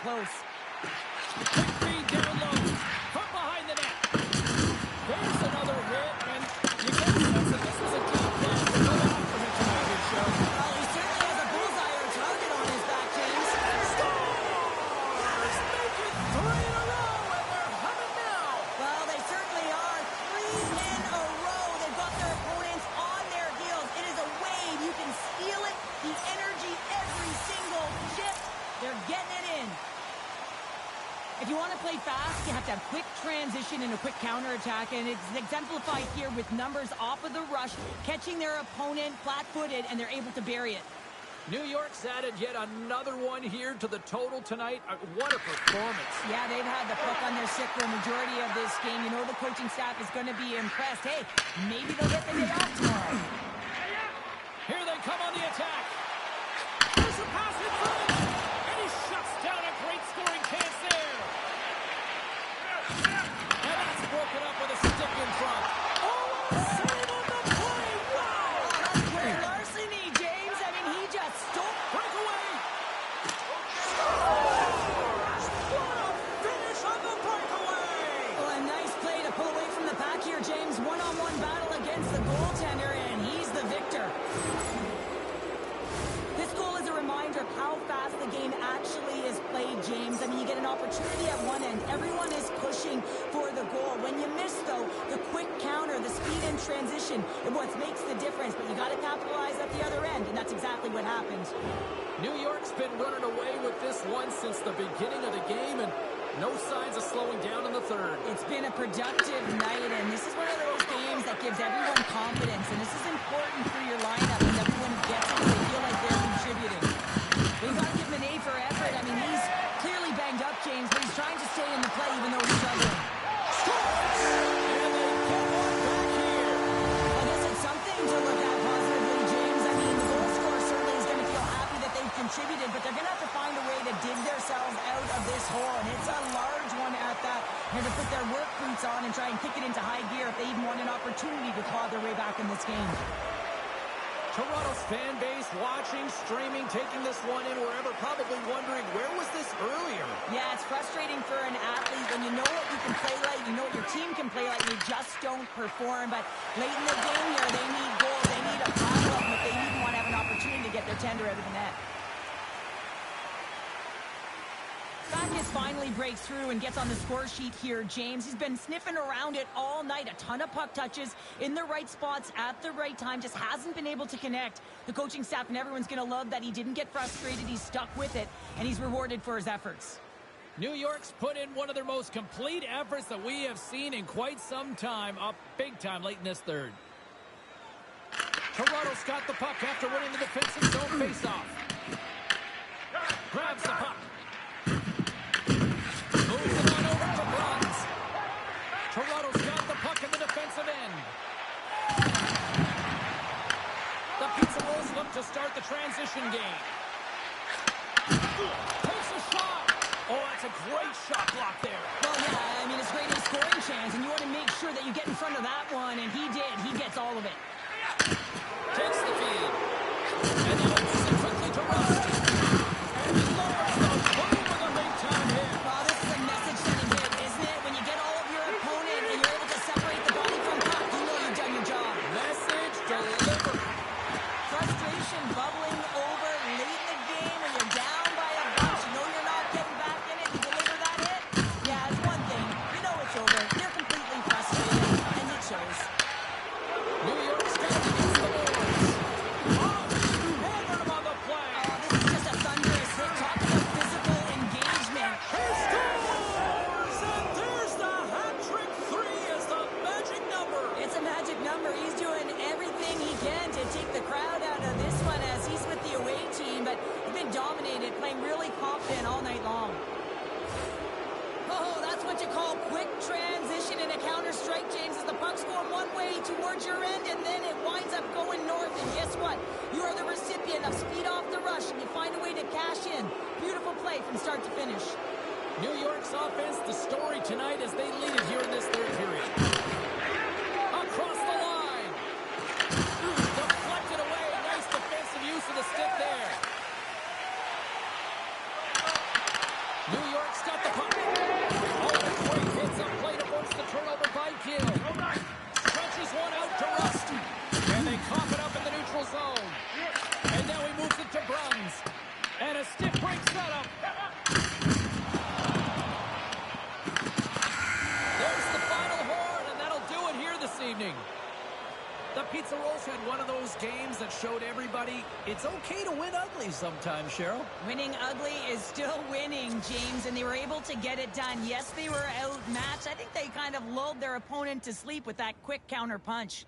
close. Quick feed down low. From behind the net. There's another hit, and you get a sense that this was a game plan to go after him tonight, good show. Well, he certainly has a bullseye or target on his back, James. Stars make it 3 in a row, and they're humming now. Well, they certainly are. 3 in a row. They've got their opponents on their heels. It is a wave. You can feel it. The energy, every single shift. They're getting it in. If you want to play fast, you have to have quick transition and a quick counterattack, and it's exemplified here with numbers off of the rush, catching their opponent flat-footed, and they're able to bury it. New York's added yet another one here to the total tonight. What a performance. Yeah, they've had the puck on their stick for a majority of this game. You know the coaching staff is going to be impressed. Hey, maybe they'll get the day off tomorrow. Here they come on the attack. There's a pass in front, and he shuts down a great scoring chance there. And that's broken up with a stick in front. Oh, save on the play. Wow. That's great larceny, James. I mean, he just stole. Breakaway. Scores! What a finish on the breakaway. Oh, a nice play to pull away from the pack here, James. One-on-one battle against the goaltender, and he's the victor. This goal is a reminder of how fast the game actually is played, James. I mean, you get an opportunity at one end. Everyone is pushing for the goal. When you miss, though, the quick counter, the speed and transition is what makes the difference. But you got to capitalize at the other end, and that's exactly what happened. New York's been running away with this one since the beginning of the game, and no signs of slowing down in the third. It's been a productive night, and this is one of those games that gives everyone confidence. And this is important for your lineup, and everyone gets it. They feel like they're contributing. We've got to give him an A for effort. I mean, he's clearly banged up, James, but he's trying to stay in the play even though he's struggling. Scores! And they get one back here. I guess it's something to look at positively, James. I mean, the goal scorer certainly is going to feel happy that they've contributed, but they're going to have to find a way to dig themselves out of this hole, and it's a large one at that. They're going to put their work boots on and try and kick it into high gear if they even want an opportunity to claw their way back in this game. Toronto's fan base watching, streaming, taking this one in wherever, probably wondering, where was this earlier? Yeah, it's frustrating for an athlete when you know what you can play like, you know what your team can play like, you just don't perform. But late in the game here, they need goals, they need a pile of them if they even want to have an opportunity to get their tender out of the net. Backus finally breaks through and gets on the score sheet here, James. He's been sniffing around it all night. A ton of puck touches in the right spots at the right time. Just hasn't been able to connect. The coaching staff and everyone's going to love that he didn't get frustrated. He's stuck with it, and he's rewarded for his efforts. New York's put in one of their most complete efforts that we have seen in quite some time, up big time late in this third. Toronto's got the puck after winning the defensive zone faceoff. Grabs the puck. Moves it on over to Bruns. Toronto's got the puck in the defensive end. The Pizza Rolls look to start the transition game. Takes a shot. Oh, that's a great shot block there. Well, yeah, I mean, it's great in a scoring chance, and you want to make sure that you get in front of that one, and he did. He gets all of it. Takes the feed. And now moves it quickly to Rust. And he lowers the boom with a big-time hit. Well, this is a message-sending hit, isn't it? When you get all of your opponent and you're able to separate the body from puck, you know you've done your job. Message delivered. Frustration bubbling over late in the game when you're down by a bunch. You know you're not getting back in it. You deliver that hit. Yeah, it's one thing. You know it's over. You're completely frustrated, and it shows. New York's got it against the boards. Hammered him on the play. Oh, this is just a thunderous hit. Talk about physical engagement. He scores! And there's the hat-trick. 3 is the magic number. It's a magic number. He's doing everything he can to take the crowd out of this one as he's with the away team, but he's been dominated, playing really confident all night long. Oh, that's what you call quick transition in a counter-strike, James, as the puck's going one way towards your end, and then it winds up going north, and guess what? You are the recipient of speed off the rush, and you find a way to cash in. Beautiful play from start to finish. New York's offense, the story tonight as they lead it here in this third period. Across the line. Deflected away. Nice defensive use of the stick there. New evening. The Pizza Rolls had one of those games that showed everybody it's okay to win ugly sometimes, Cheryl. Winning ugly is still winning, James, and they were able to get it done. Yes, they were outmatched. I think they kind of lulled their opponent to sleep with that quick counter punch.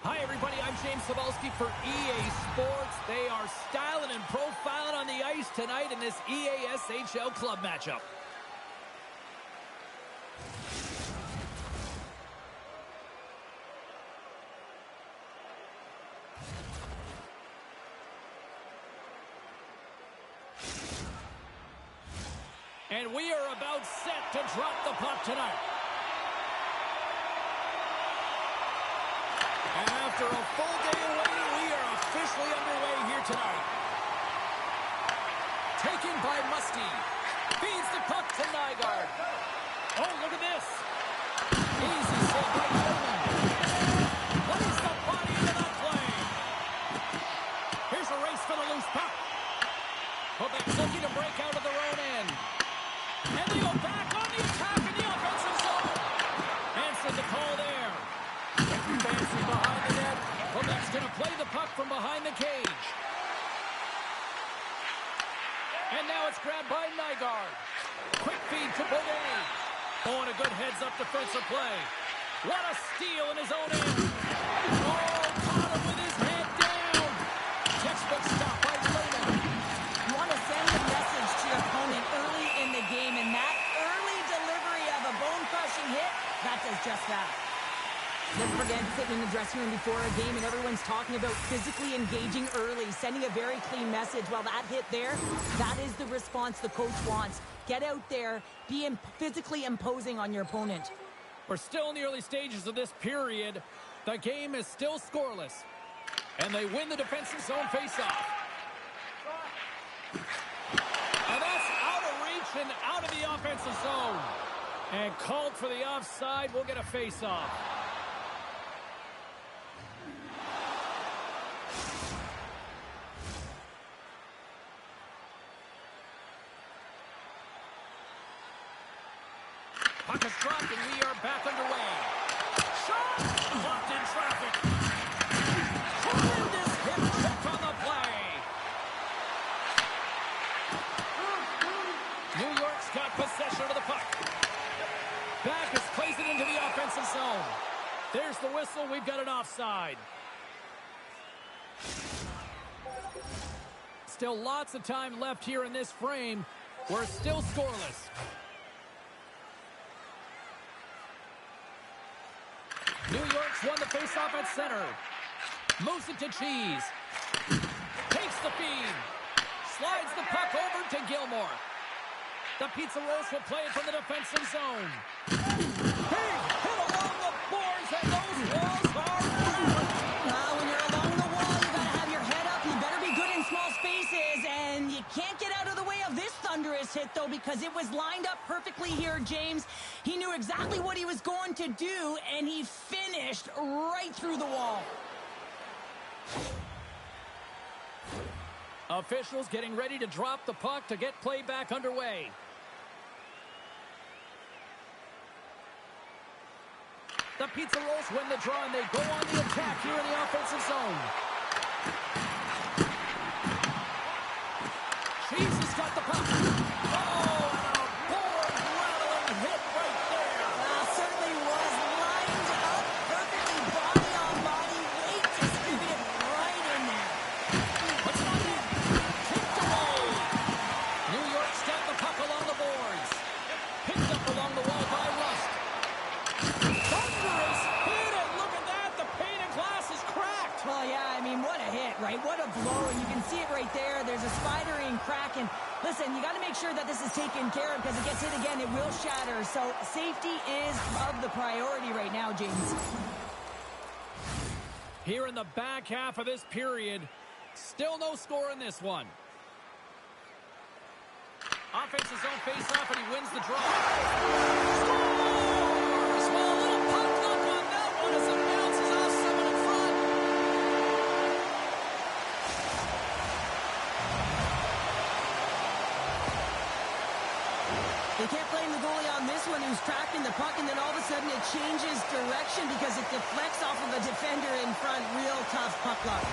Hi, everybody. I'm James Cebulski for EA Sports. They are styling and profiling on the ice tonight in this EASHL club matchup. And we are about set to drop the puck tonight. And after a full day of waiting, we are officially underway here tonight. Taken by Musty. Feeds the puck to Nygaard. Oh, look at this. Easy save by Tillman. Plays the body into the play. Here's a race for the loose puck. Quebec's looking to break out of their own end. And they go back on the attack in the offensive zone. Answered the call there. Fancy behind the net. Quebec's going to play the puck from behind the cage. And now it's grabbed by Nygaard. Quick feed to Beauvais. Oh, and a good heads-up defensive play. What a steal in his own end. Oh, caught him with his head down. Textbook stop by Lehman. You want to send a message to your opponent early in the game, and that early delivery of a bone-crushing hit, that does just that. Never forget sitting in the dressing room before a game and everyone's talking about physically engaging early, sending a very clean message. Well, that hit there, that is the response the coach wants. Get out there, be physically imposing on your opponent. We're still in the early stages of this period. The game is still scoreless. And they win the defensive zone faceoff. And that's out of reach and out of the offensive zone. And called for the offside. We'll get a faceoff. Puck is dropped and we are back underway. Shot! Blocked in traffic. Tremendous hip check on the play. New York's got possession of the puck. Back has placed it into the offensive zone. There's the whistle. We've got an offside. Still lots of time left here in this frame. We're still scoreless. New York's won the faceoff at center. Moves it to Cheese. Takes the feed. Slides the puck over to Gilmore. The Pizza Rolls will play it from the defensive zone. Big hit along the boards, and those walls are down. When you're along the wall, you got to have your head up. You better be good in small spaces, and you can't get out of the way of this thunderous hit, though, because it was lined up perfectly here, James. He knew exactly what he was going to do, and he finished right through the wall. Officials getting ready to drop the puck to get play back underway. The Pizza Rolls win the draw, and they go on the attack here in the offensive zone. Cheese has got the puck. Oh, and a board-rattling hit right there. Certainly was lined up perfectly, body on body, weight distributed right in there. What's on net? Kicked away. New York's got the puck along the boards. Picked up along the wall by Rust. Thunderous hit, and look at that. The pane of glass is cracked. Well, yeah, I mean, what a hit, right? What a blow, and you can see it right there. There's a spidery crack, and listen, you got to make sure that this is taken care of because it gets hit again, it will shatter. So safety is of the priority right now, James. Here in the back half of this period, still no score in this one. Offensive zone face-off, and he wins the draw. Scores! Well, a little puck luck on that one as it bounces off someone in front. They can't blame the goalie on this one who's tracking the puck, and then all of a sudden it changes direction because it deflects off of a defender in front. Real tough puck luck.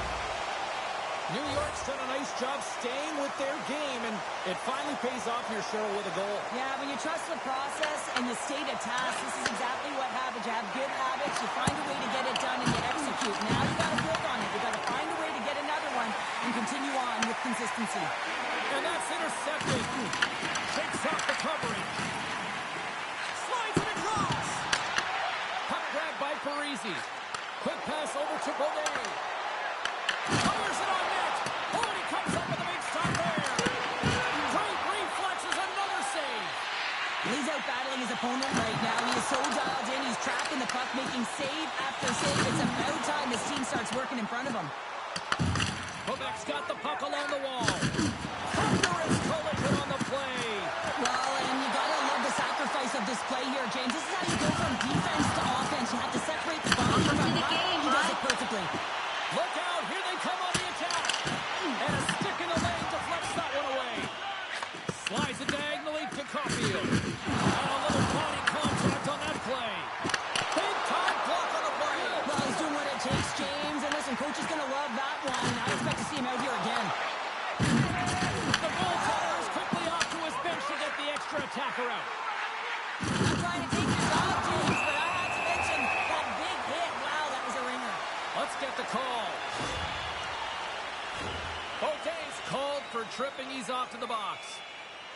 New York's done a nice job staying with their game, and it finally pays off here, Cheryl, with a goal. Yeah, when you trust the process and you stay to task, this is exactly what happens. You have good habits, you find a way to get it done, and you execute. Now you got to build on it. You got to find a way to get another one and continue on with consistency. And that's intercepted. Takes off the coverage. Slides it across. Puck grab by Parisi. Quick pass over to Baudet. Fires it on net. Oh, and he comes up with a big stop there. Great reflexes, another save. He's out battling his opponent right now. He is so dialed in. He's tracking the puck, making save after save. It's about time this team starts working in front of him. Quebec's got the puck along the wall. Thunderous collision on the play. Well, and you gotta love the sacrifice of this play here, James. This is how you go from defense to offense. You have to separate the ball from the puck. He does it perfectly. Look out, here they come on the attack. And a stick in the lane deflects that one away. Slides it diagonally to Caulfield. And a little body contact on that play. Big time block on the play. Well, he's doing what it takes, James. And listen, coach is gonna love that one. I expect to see him out here again. The goaltender is quickly off to his bench to get the extra attacker out. I'm trying to take this off, James, but I have to mention that big hit. Wow, that was a ringer. Let's get the call. Beautier's called for tripping. He's off to the box.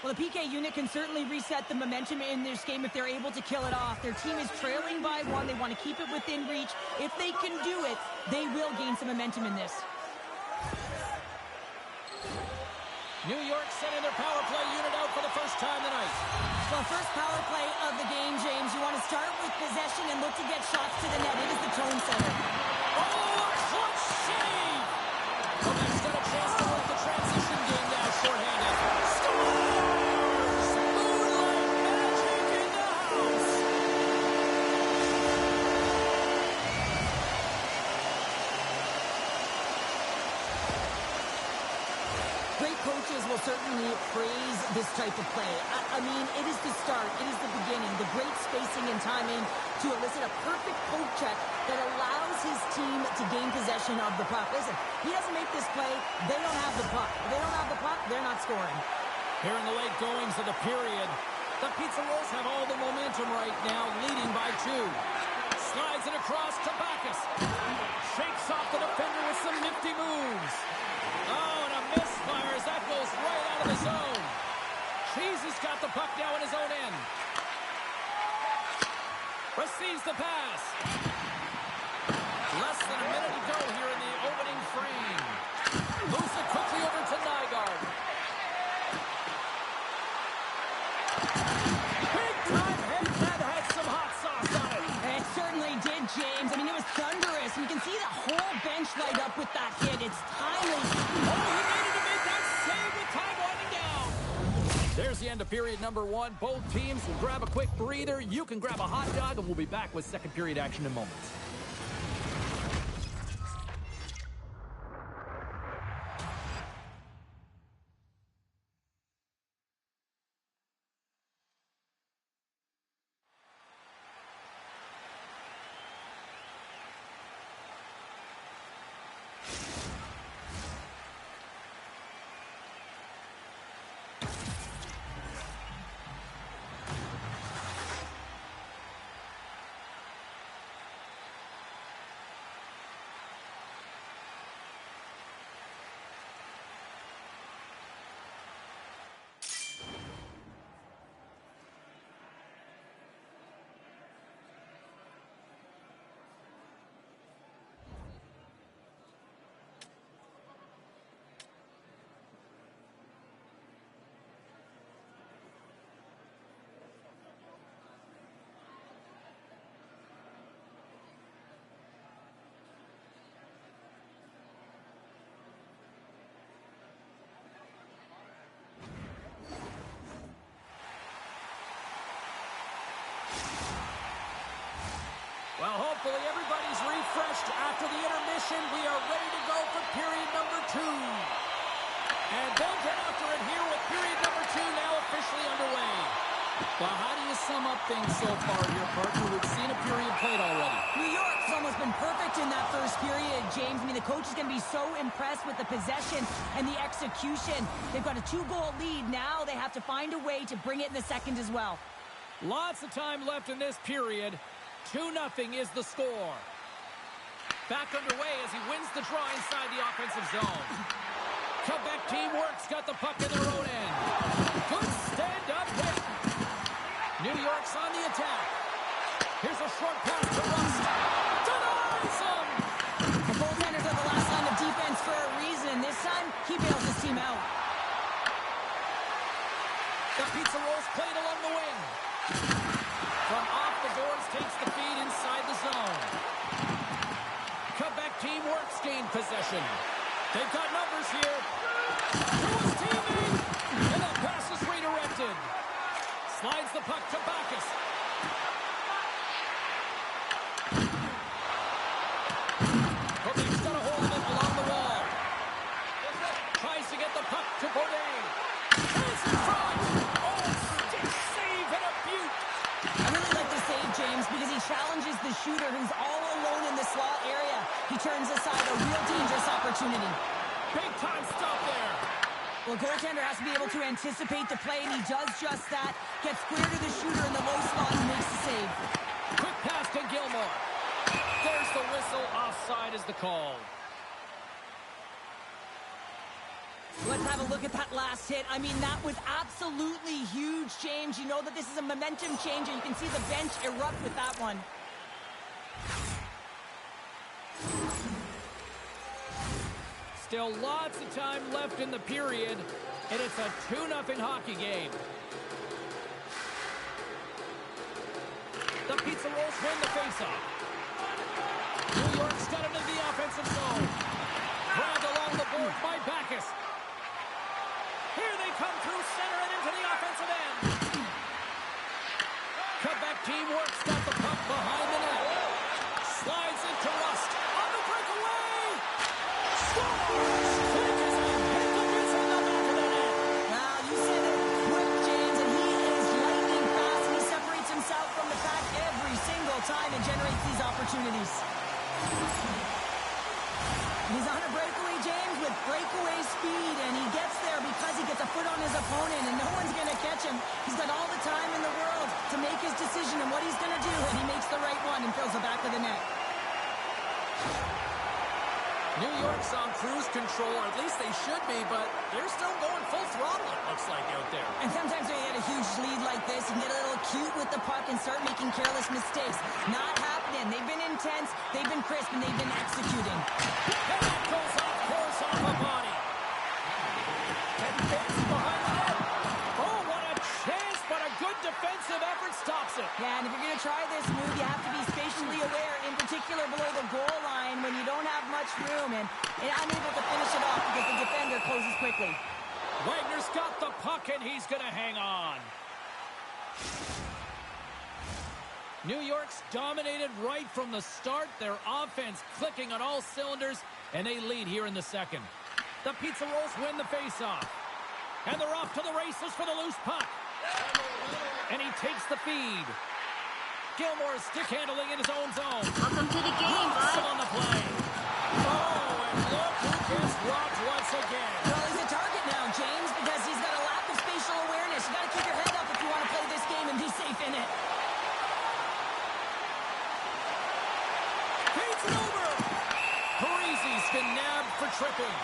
Well, the PK unit can certainly reset the momentum in this game if they're able to kill it off. Their team is trailing by 1. They want to keep it within reach. If they can do it, they will gain some momentum in this. New York sending their power play unit out for the first time tonight. Well, first power play of the game, James. You want to start with possession and look to get shots to the net. It is the tone setter. Oh, a clutch save! Quebec's got a chance to work the transition game now, shorthanded. Scores! Moonlight magic in the house! Great coaches will certainly praise this type of play. I mean, it is the start. It is the beginning. The great spacing and timing to elicit a perfect poke check that allows his team to gain possession of the puck. Listen, he doesn't make this play. They don't have the puck. If they don't have the puck, they're not scoring. Here in the late goings of the period, the Pizza Rolls have all the momentum right now, leading by 2. Slides it across to Backus. Shakes off the defender with some nifty moves. Oh, and a misfire as that goes right out of the zone. Cheesy's got the puck now in his own end. Receives the pass. Less than a minute to go here in the opening frame. Moves it quickly over to Nygaard. Big time hit that had some hot sauce on it. It certainly did, James. I mean, it was thunderous. And you can see the whole bench light up with that hit. It's timely. Oh, he needed to make that save with time winding down. There's the end of period number 1. Both teams will grab a quick breather. You can grab a hot dog, and we'll be back with second period action in moments. Well, hopefully everybody's refreshed after the intermission. We are ready to go for period number 2. And don't get after it here with period number 2 now officially underway. Well, how do you sum up things so far here, partner? We've seen a period played already. New York's almost been perfect in that first period, James. I mean, the coach is going to be so impressed with the possession and the execution. They've got a 2-goal lead. Now they have to find a way to bring it in the second as well. Lots of time left in this period. 2-0 is the score. Back underway as he wins the draw inside the offensive zone. Quebec team works, got the puck in their own end. Good stand-up hit. New York's on the attack. Here's a short pass to Rust. Denies him! The goaltenders are the last line of defense for a reason. This time, he bails his team out. The Pizza Rolls played along the wing. From off the boards, takes the feed inside the zone. Quebec team works, gain possession. They've got numbers here. To his teammate. And that pass is redirected. Slides the puck to Backus. Quebec's got a hold of it along the wall. Tries to get the puck to Bourdais. Chance in front. Oh, stick save and a beaut. I really like the save, James, because he challenges the shooter who's all alone in the slot area. He turns aside a real dangerous opportunity. Big time stop there. Well, goaltender has to be able to anticipate the play, and he does just that. Gets clear to the shooter in the low spot and makes the save. Quick pass to Gilmore. There's the whistle. Offside is the call. Let's have a look at that last hit. I mean, that was absolutely huge, James. You know that this is a momentum change, and you can see the bench erupt with that one. Still lots of time left in the period, and it's a 2-0 hockey game. The Pizza Rolls win the faceoff. New York's got into the offensive zone. Grabbed along the board by Backes. Here they come through center and into the offensive end. Cutback teamwork's got the puck behind the net. Slides into Rust. On the breakaway. Scores! Quick as a hit to miss on the back of the net. Wow, you said it quick, James, and he is lightning fast, and he separates himself from the pack every single time and generates these opportunities. He's on a breakaway, James, with breakaway speed, and he gets there because he gets a foot on his opponent, and no one's going to catch him. He's got all the time in the world to make his decision and what he's going to do, and he makes the right one and throws it back of the net. New York's on cruise control, or at least they should be, but they're still going full throttle, it looks like, out there. And sometimes when you get a huge lead like this, you can get a little cute with the puck and start making careless mistakes. Not happening. They've been intense, they've been crisp, and they've been executing. And that goes off course off a body. And face behind the net. Oh, what a chance, but a good defensive effort stops it. Yeah, and if you're going to try this move, you have to be spatially aware, in particular below the goal line when you don't have much room and unable to finish it off because the defender closes quickly. Wagner's got the puck, and he's going to hang on. New York's dominated right from the start. Their offense clicking on all cylinders, and they lead here in the second. The Pizza Rolls win the faceoff. And they're off to the races for the loose puck. And he takes the feed. Gilmore's stick handling in his own zone. Welcome to the game, bud. On the play. Oh, and look who gets robbed once again. Well, he's a target now, James, because he's got a lack of spatial awareness. You got to keep your head up if you want to play this game and be safe in it. Beats it over. Parise's been nabbed for tripping.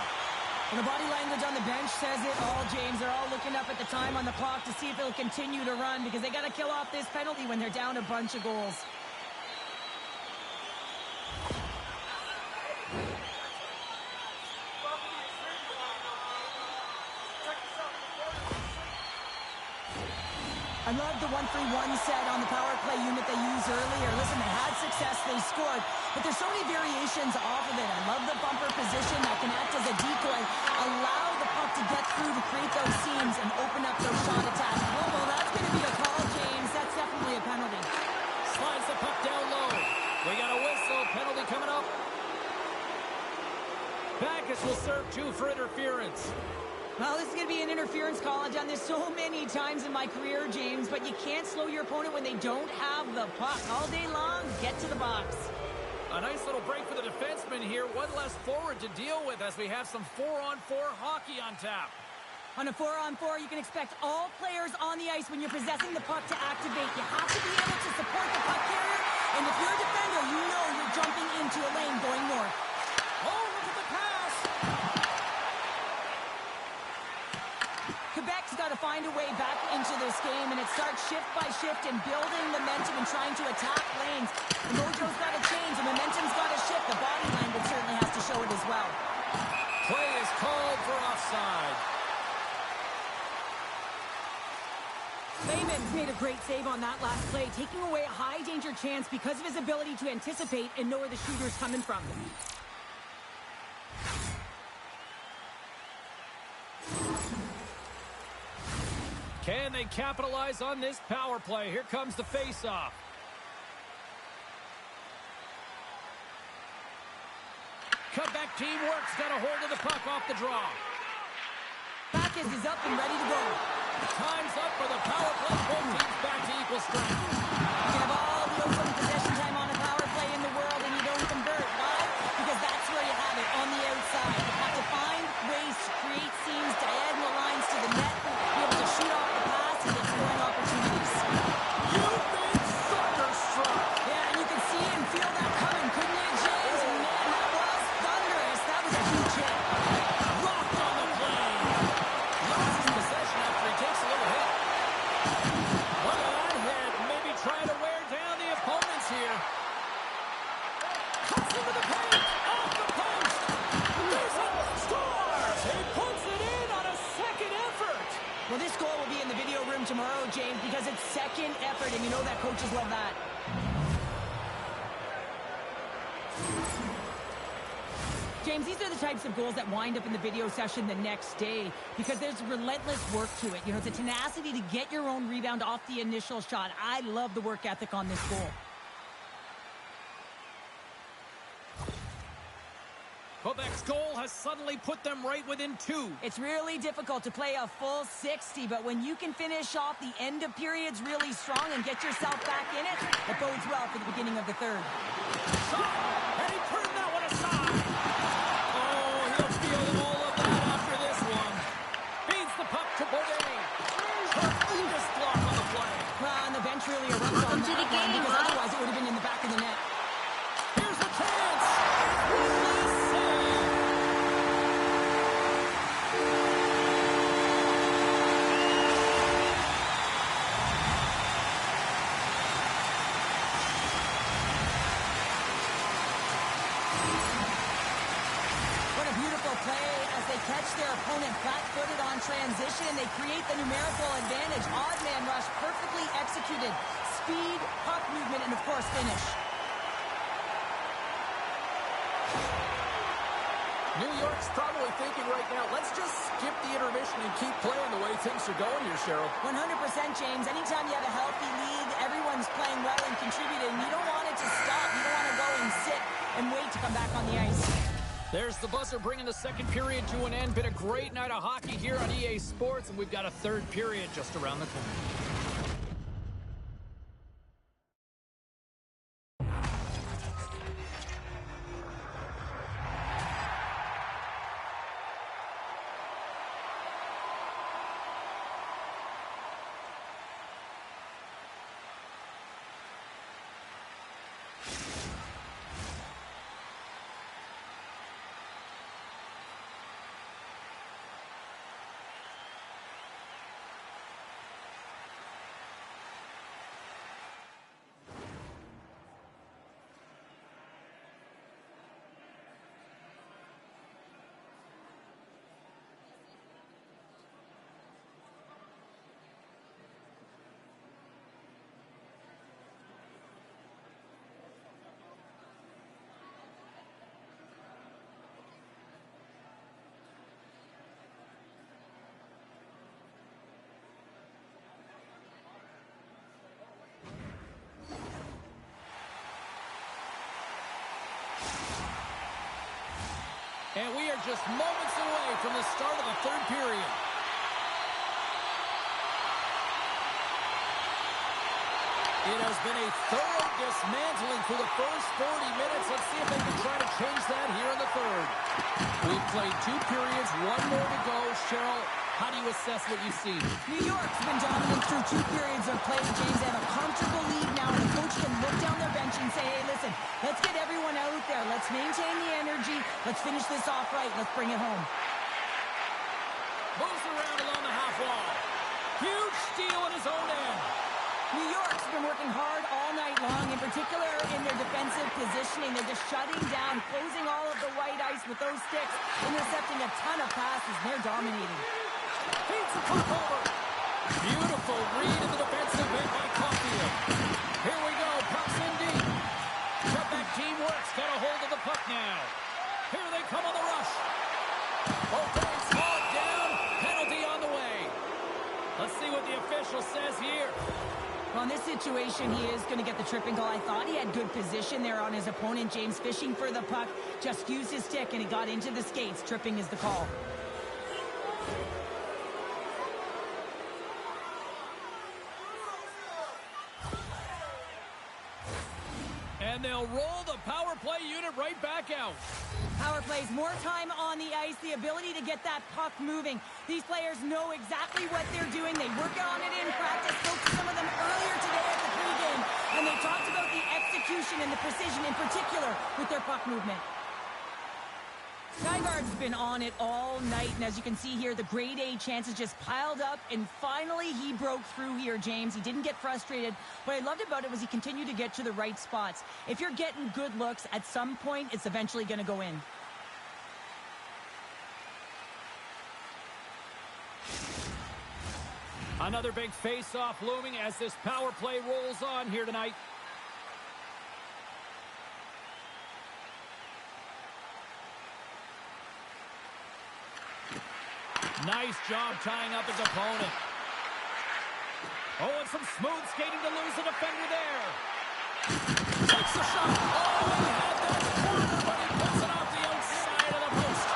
And the body language on the bench says it all, James. They're all looking up at the time on the clock to see if it'll continue to run because they got to kill off this penalty when they're down a bunch of goals. I love the 1-3-1 set on the power play unit they used earlier. Listen, they had success, they scored, but there's so many variations off of it. I love the bumper position that can act as a decoy, allow the puck to get through to create those seams and open up those shot attacks. Oh, well, that's going to be a call, James. That's definitely a penalty. Slides the puck down low. We got a whistle. Penalty coming up. Backes will serve 2 for interference. Well, this is going to be an interference call. I've done this so many times in my career, James, but you can't slow your opponent when they don't have the puck. All day long, get to the box. A nice little break for the defenseman here. One less forward to deal with as we have some 4-on-4 hockey on tap. On a 4-on-4, you can expect all players on the ice when you're possessing the puck to activate. You have to be able to support the puck carrier, and if you're a defender, you know you're jumping into a lane going north. Oh, look at the pass! Quebec's got to find a way back into this game, and it starts shift by shift and building momentum and trying to attack lanes. The mojo's got to change, the momentum's got to shift. The body language certainly has to show it as well. Play is called for offside. Lehman's made a great save on that last play, taking away a high-danger chance because of his ability to anticipate and know where the shooter's coming from. Can they capitalize on this power play? Here comes the face-off. Cutback teamwork's got a hold of the puck off the draw. Backes is up and ready to go. Time's up for the power play. Both teams back to equal strength. You can have all the open possession time on a power play in the world and you don't convert. Why? Because that's where you have it, on the outside. You have to find ways to create seams, diagonal lines to the net, be able to shoot off the pass and get scoring opportunities. You've been thunderstruck. Yeah, and you can see and feel that coming, couldn't you, James? And man, that was thunderous. That was a huge hit. Rocked on the play. into the paint. Off the post. Scores. He puts it in on a second effort. Well, this goal will be in the video room tomorrow, James, because it's second effort, and you know that coaches love that. James, these are the types of goals that wind up in the video session the next day because there's relentless work to it. You know, it's a tenacity to get your own rebound off the initial shot. I love the work ethic on this goal. Quebec's goal has suddenly put them right within 2. It's really difficult to play a full 60, but when you can finish off the end of periods really strong and get yourself back in it, it bodes well for the beginning of the third. And he turned that one aside. Oh, he'll feel all of that after this one. Feeds the puck to Beaudet. Tremendous block on the play. Well, and the bench really erupts on that one because otherwise it would have been in the back of the net. Here's a chance. Release save. What a beautiful play as they catch their opponent flat-footed on transition. They create the numerical advantage. Odd man rush, perfectly executed. Speed, puck movement, and of course finish. New York's probably thinking right now, let's just skip the intermission and keep playing the way things are going here, Cheryl. 100%, James. Anytime you have a healthy league, everyone's playing well and contributing. You don't want it to stop. You don't want to go and sit and wait to come back on the ice. There's the buzzer bringing the second period to an end. Been a great night of hockey here on EA Sports, and we've got a third period just around the corner. And we are just moments away from the start of the third period. It has been a thorough dismantling for the first 40 minutes. Let's see if they can try to change that here in the third. We've played 2 periods, 1 more to go. Cheryl, how do you assess what you see? New York's been dominant through 2 periods of play, James. They have a comfortable lead now, and the coach can look down their bench and say, hey, listen, let's get everyone out there. Let's maintain the energy. Let's finish this off right. Let's bring it home. Moves around along the half wall. Huge steal in his own end. New York's been working hard all night long, in particular in their defensive positioning. They're just shutting down, closing all of the white ice with those sticks, intercepting a ton of passes. They're dominating. Feeds the puck over. Beautiful read in the defensive end by Caulfield. Here we go. Puck's in deep. Quebec teamwork's got a hold of the puck now. Here they come on the rush. Both ends hauled down. Penalty on the way. Let's see what the official says here. Well, in this situation, he is going to get the tripping goal. I thought he had good position there on his opponent. James fishing for the puck. Just used his stick, and he got into the skates. Tripping is the call. And they'll roll the power play unit right back out. Power plays, more time on the ice, the ability to get that puck moving. These players know exactly what they're doing. They work on it in practice. Spoke to some of them earlier today at the pregame, and they talked about the execution and the precision in particular with their puck movement. Nygaard's been on it all night, and as you can see here, the grade A chances just piled up, and finally he broke through here, James. He didn't get frustrated. What I loved about it was he continued to get to the right spots. If you're getting good looks, at some point, it's eventually going to go in. Another big face-off looming as this power play rolls on here tonight. Nice job tying up his opponent. Oh, and some smooth skating to lose the defender there. Takes the shot. Oh, he had that corner, but he puts it off the outside of the post.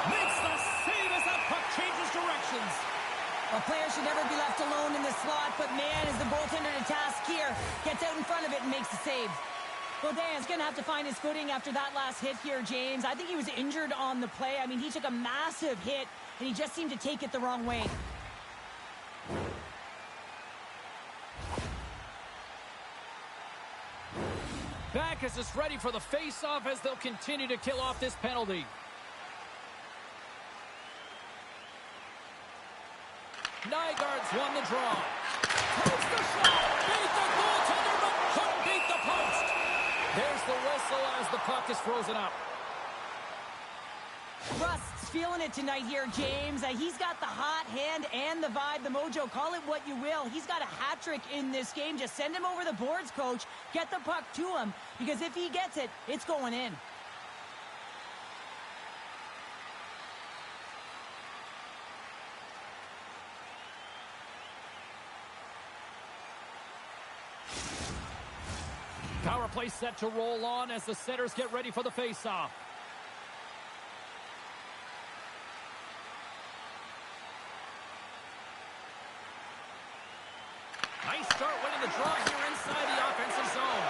Makes the save as that puck changes directions. A player should never be left alone in the slot, but man, is the goaltender to task here. Gets out in front of it and makes the save. Beaudin's going to have to find his footing after that last hit here, James. I think he was injured on the play. I mean, he took a massive hit, and he just seemed to take it the wrong way. Backes is ready for the face-off as they'll continue to kill off this penalty. Nygaard's won the draw. Takes the shot. Beat the goaltender, but couldn't beat the post. There's the whistle as the puck is frozen up. Rust's feeling it tonight here, James. He's got the hot hand and the vibe, the mojo. Call it what you will. He's got a hat trick in this game. Just send him over the boards, coach. Get the puck to him, because if he gets it, it's going in. Power play set to roll on as the setters get ready for the face-off. Nice start winning the draw here inside the offensive zone.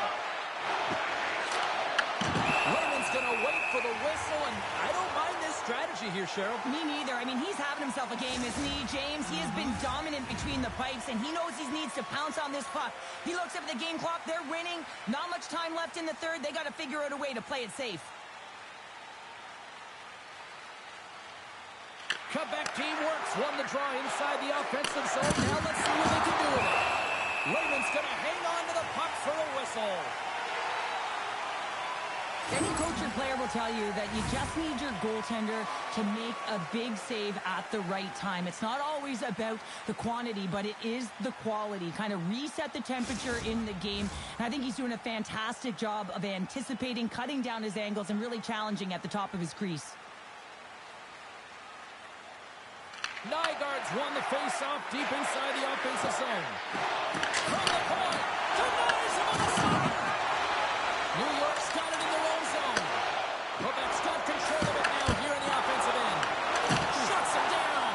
Raymond's going to wait for the whistle, and I don't mind this strategy here, Cheryl. Me neither. I mean, he's having himself a game, isn't he, James? He has been dominant between the pipes, and he knows he needs to pounce on this puck. He looks up at the game clock. They're winning. Not much time left in the third. They got to figure out a way to play it safe. Quebec team works. Won the draw inside the offensive zone. Now let's see what they can do with it. Raymond's going to hang on to the puck for a whistle. Any coach or player will tell you that you just need your goaltender to make a big save at the right time. It's not always about the quantity, but it is the quality. Kind of reset the temperature in the game. And I think he's doing a fantastic job of anticipating, cutting down his angles, and really challenging at the top of his crease. Nygaard's won the face-off deep inside the offensive zone. From the point, denies him on the side. New York's got it in their own zone. Quebec's got control of it now here in the offensive end. Shuts him down.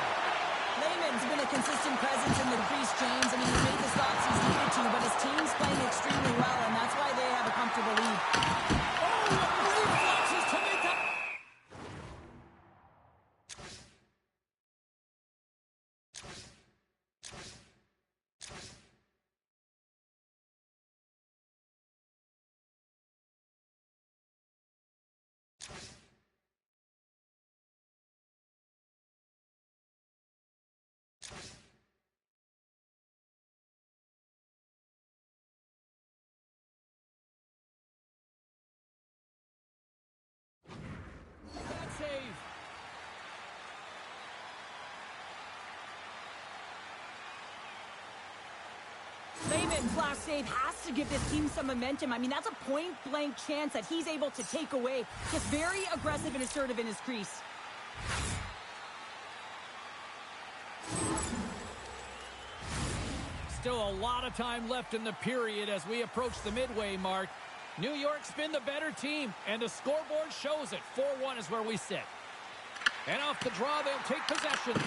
Lehman's been a consistent presence in the crease, James. I mean, he's made the stops he's needed to, but his team's playing extremely well, and that's why they have a comfortable lead. Oh, reflexes to make that. That save. Lehman's last save has to give this team some momentum. I mean, that's a point-blank chance that he's able to take away. Just very aggressive and assertive in his crease. Still a lot of time left in the period as we approach the midway mark. New York's been the better team, and the scoreboard shows it. 4-1 is where we sit. And off the draw, they'll take possession.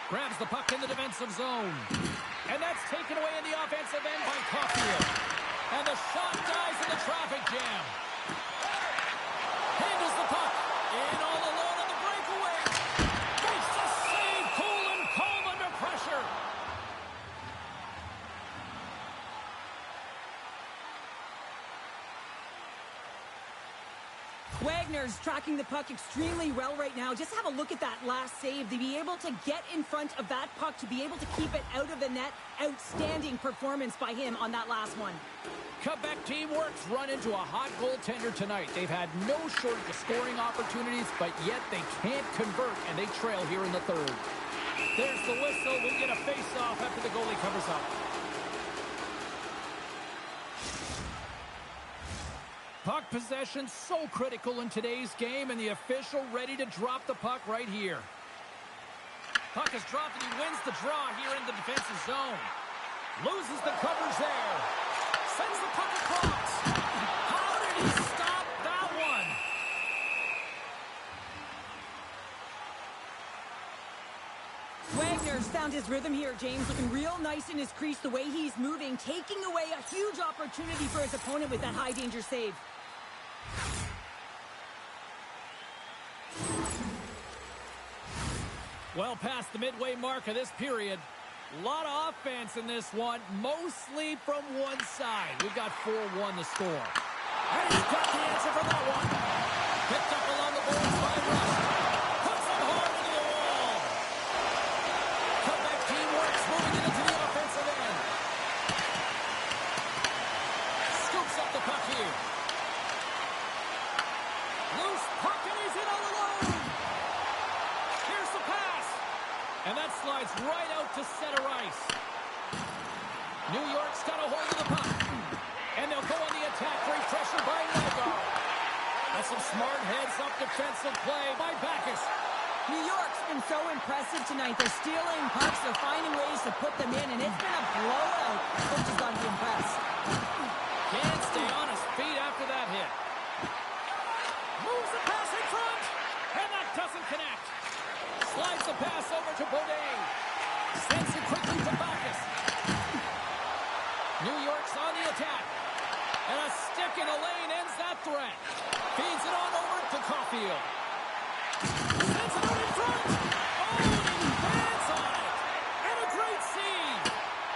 Grabs the puck in the defensive zone. And that's taken away in the offensive end by Caulfield. And the shot dies in the traffic jam. Handles the puck. In all alone on the breakaway. Makes the save. Cool and calm under pressure. Wagner's tracking the puck extremely well right now. Just have a look at that last save. To be able to get in front of that puck, to be able to keep it out of the net. Outstanding performance by him on that last one. Quebec teamwork's run into a hot goaltender tonight. They've had no shortage of scoring opportunities, but yet they can't convert, and they trail here in the third. There's the whistle. We'll get a face-off after the goalie covers up. Puck possession so critical in today's game, and the official ready to drop the puck right here. Puck is dropped, and he wins the draw here in the defensive zone. Loses the coverage there. Sends the puck across. How did he stop that one? Wagner's found his rhythm here, James. Looking real nice in his crease, the way he's moving, taking away a huge opportunity for his opponent with that high-danger save. Well past the midway mark of this period. A lot of offense in this one, mostly from one side. We've got 4-1 to score. And he's got the answer for that one. Picked up along the boards by Rush. Puts it hard into the wall. Comeback teamwork's moving it into the offensive end. Scoops up the puck here. Loose puck, and he's in all alone. Here's the pass. And that slides right out to center ice. New York's got a hold of the puck. And they'll go on the attack. Great pressure by Nygaard. That's some smart heads-up defensive play by Backes. New York's been so impressive tonight. They're stealing pucks. They're finding ways to put them in, and it's been a blowout. Coach has got to be impressed. Can't stay on his feet after that hit. Moves the pass in front. And that doesn't connect. Slides the pass over to Beaudin. Sends it quickly to Backes. New York's on the attack. And a stick in the lane ends that threat. Feeds it on over to Caulfield. Sends it out in front. Oh, and he lands on it. And a great save.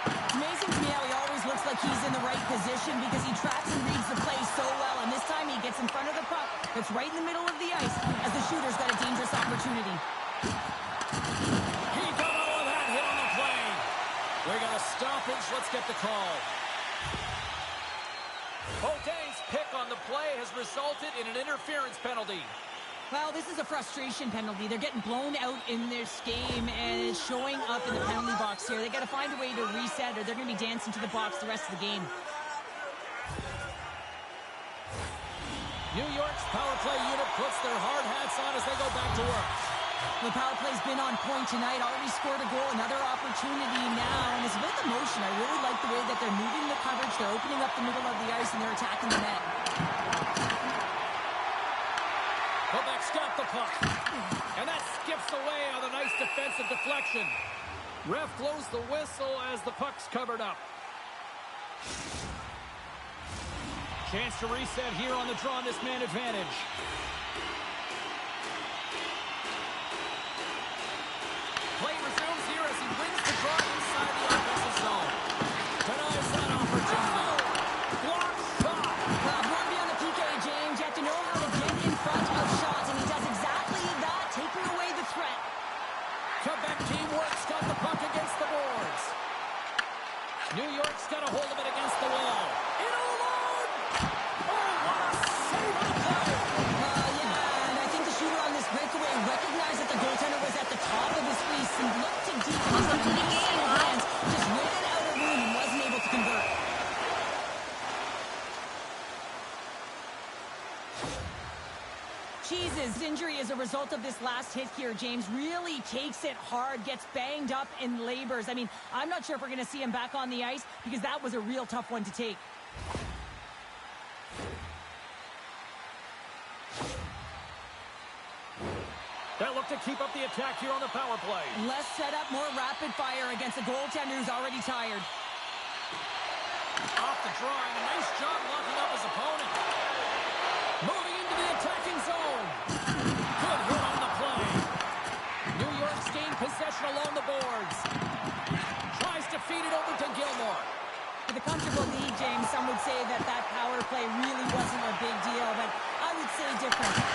It's amazing to me how he always looks like he's in the right position because he tracks and reads the play so well. And this time he gets in front of the puck. That's right in the middle of the ice as the shooter's got a dangerous opportunity. He got all of that hit on the play. We got a stoppage. Let's get the call. Beaudin's pick on the play has resulted in an interference penalty. Well, this is a frustration penalty. They're getting blown out in this game, and it's showing up in the penalty box here. They got to find a way to reset, or they're going to be dancing to the box the rest of the game. New York's power play unit puts their hard hats on as they go back to work. The power play's been on point tonight. Already scored a goal. Another opportunity now, and it's a bit of motion. I really like the way that they're moving the coverage. They're opening up the middle of the ice, and they're attacking the net. Quebec's got the puck. And that skips away on a nice defensive deflection. Ref blows the whistle as the puck's covered up. Chance to reset here on the draw on this man advantage. Play resumes here as he wins the draw inside the offensive zone. Denies that opportunity. Block shot. Well, more beyond the PK, James. You have to know how to get in front of shots, and he does exactly that, taking away the threat. Quebec teamwork's got the puck against the boards. New York's got a hold of it against the wall. In alone! Oh, what a save on the play! Yeah, and I think the shooter on this breakaway recognized that the goaltender was at the top of his crease and looked to deep in his hands, just ran out of room and wasn't able to convert. Cheese's injury as a result of this last hit here, James, really takes it hard, gets banged up and labors. I mean, I'm not sure if we're going to see him back on the ice because that was a real tough one to take. They'll look to keep up the attack here on the power play. Less setup, more rapid fire against a goaltender who's already tired. Off the draw, and a nice job locking up his opponent. Moving into the attacking zone. Good hit on the play. New York's gained possession along the boards. Tries to feed it over to Gilmore. For the comfortable lead, James, some would say that that power play really wasn't a big deal, but I would say different.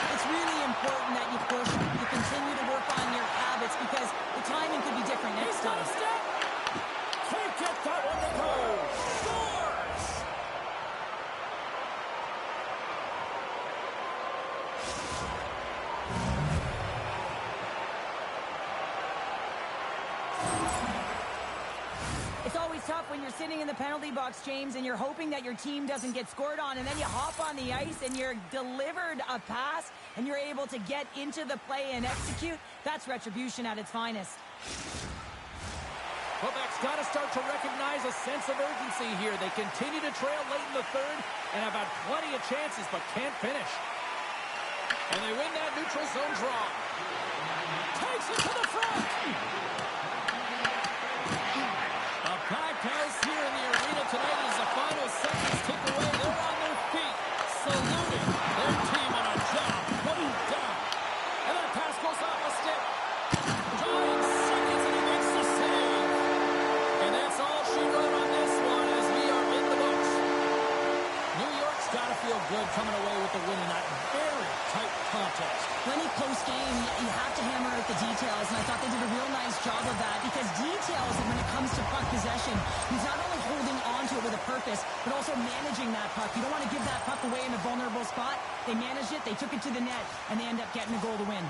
when you're sitting in the penalty box, James, and you're hoping that your team doesn't get scored on, and then you hop on the ice and you're delivered a pass and you're able to get into the play and execute? That's retribution at its finest. Quebec's got to start to recognize a sense of urgency here. They continue to trail late in the third and have had plenty of chances but can't finish. And they win that neutral zone draw. Takes it to the front. A packed house here in the arena tonight as the final seconds tick away. They're on their feet, saluting their team on a job well done. And that pass goes off a stick. Giants seconds and he makes the save. And that's all she wrote on this one as we are in the books. New York's got to feel good coming away with the win in that very tight contest. Winning post-game, you have to hammer out the details, and I thought they did a real nice job of that because details, when it comes to puck possession, means not only holding on to it with a purpose, but also managing that puck. You don't want to give that puck away in a vulnerable spot. They managed it, they took it to the net, and they end up getting a goal to win.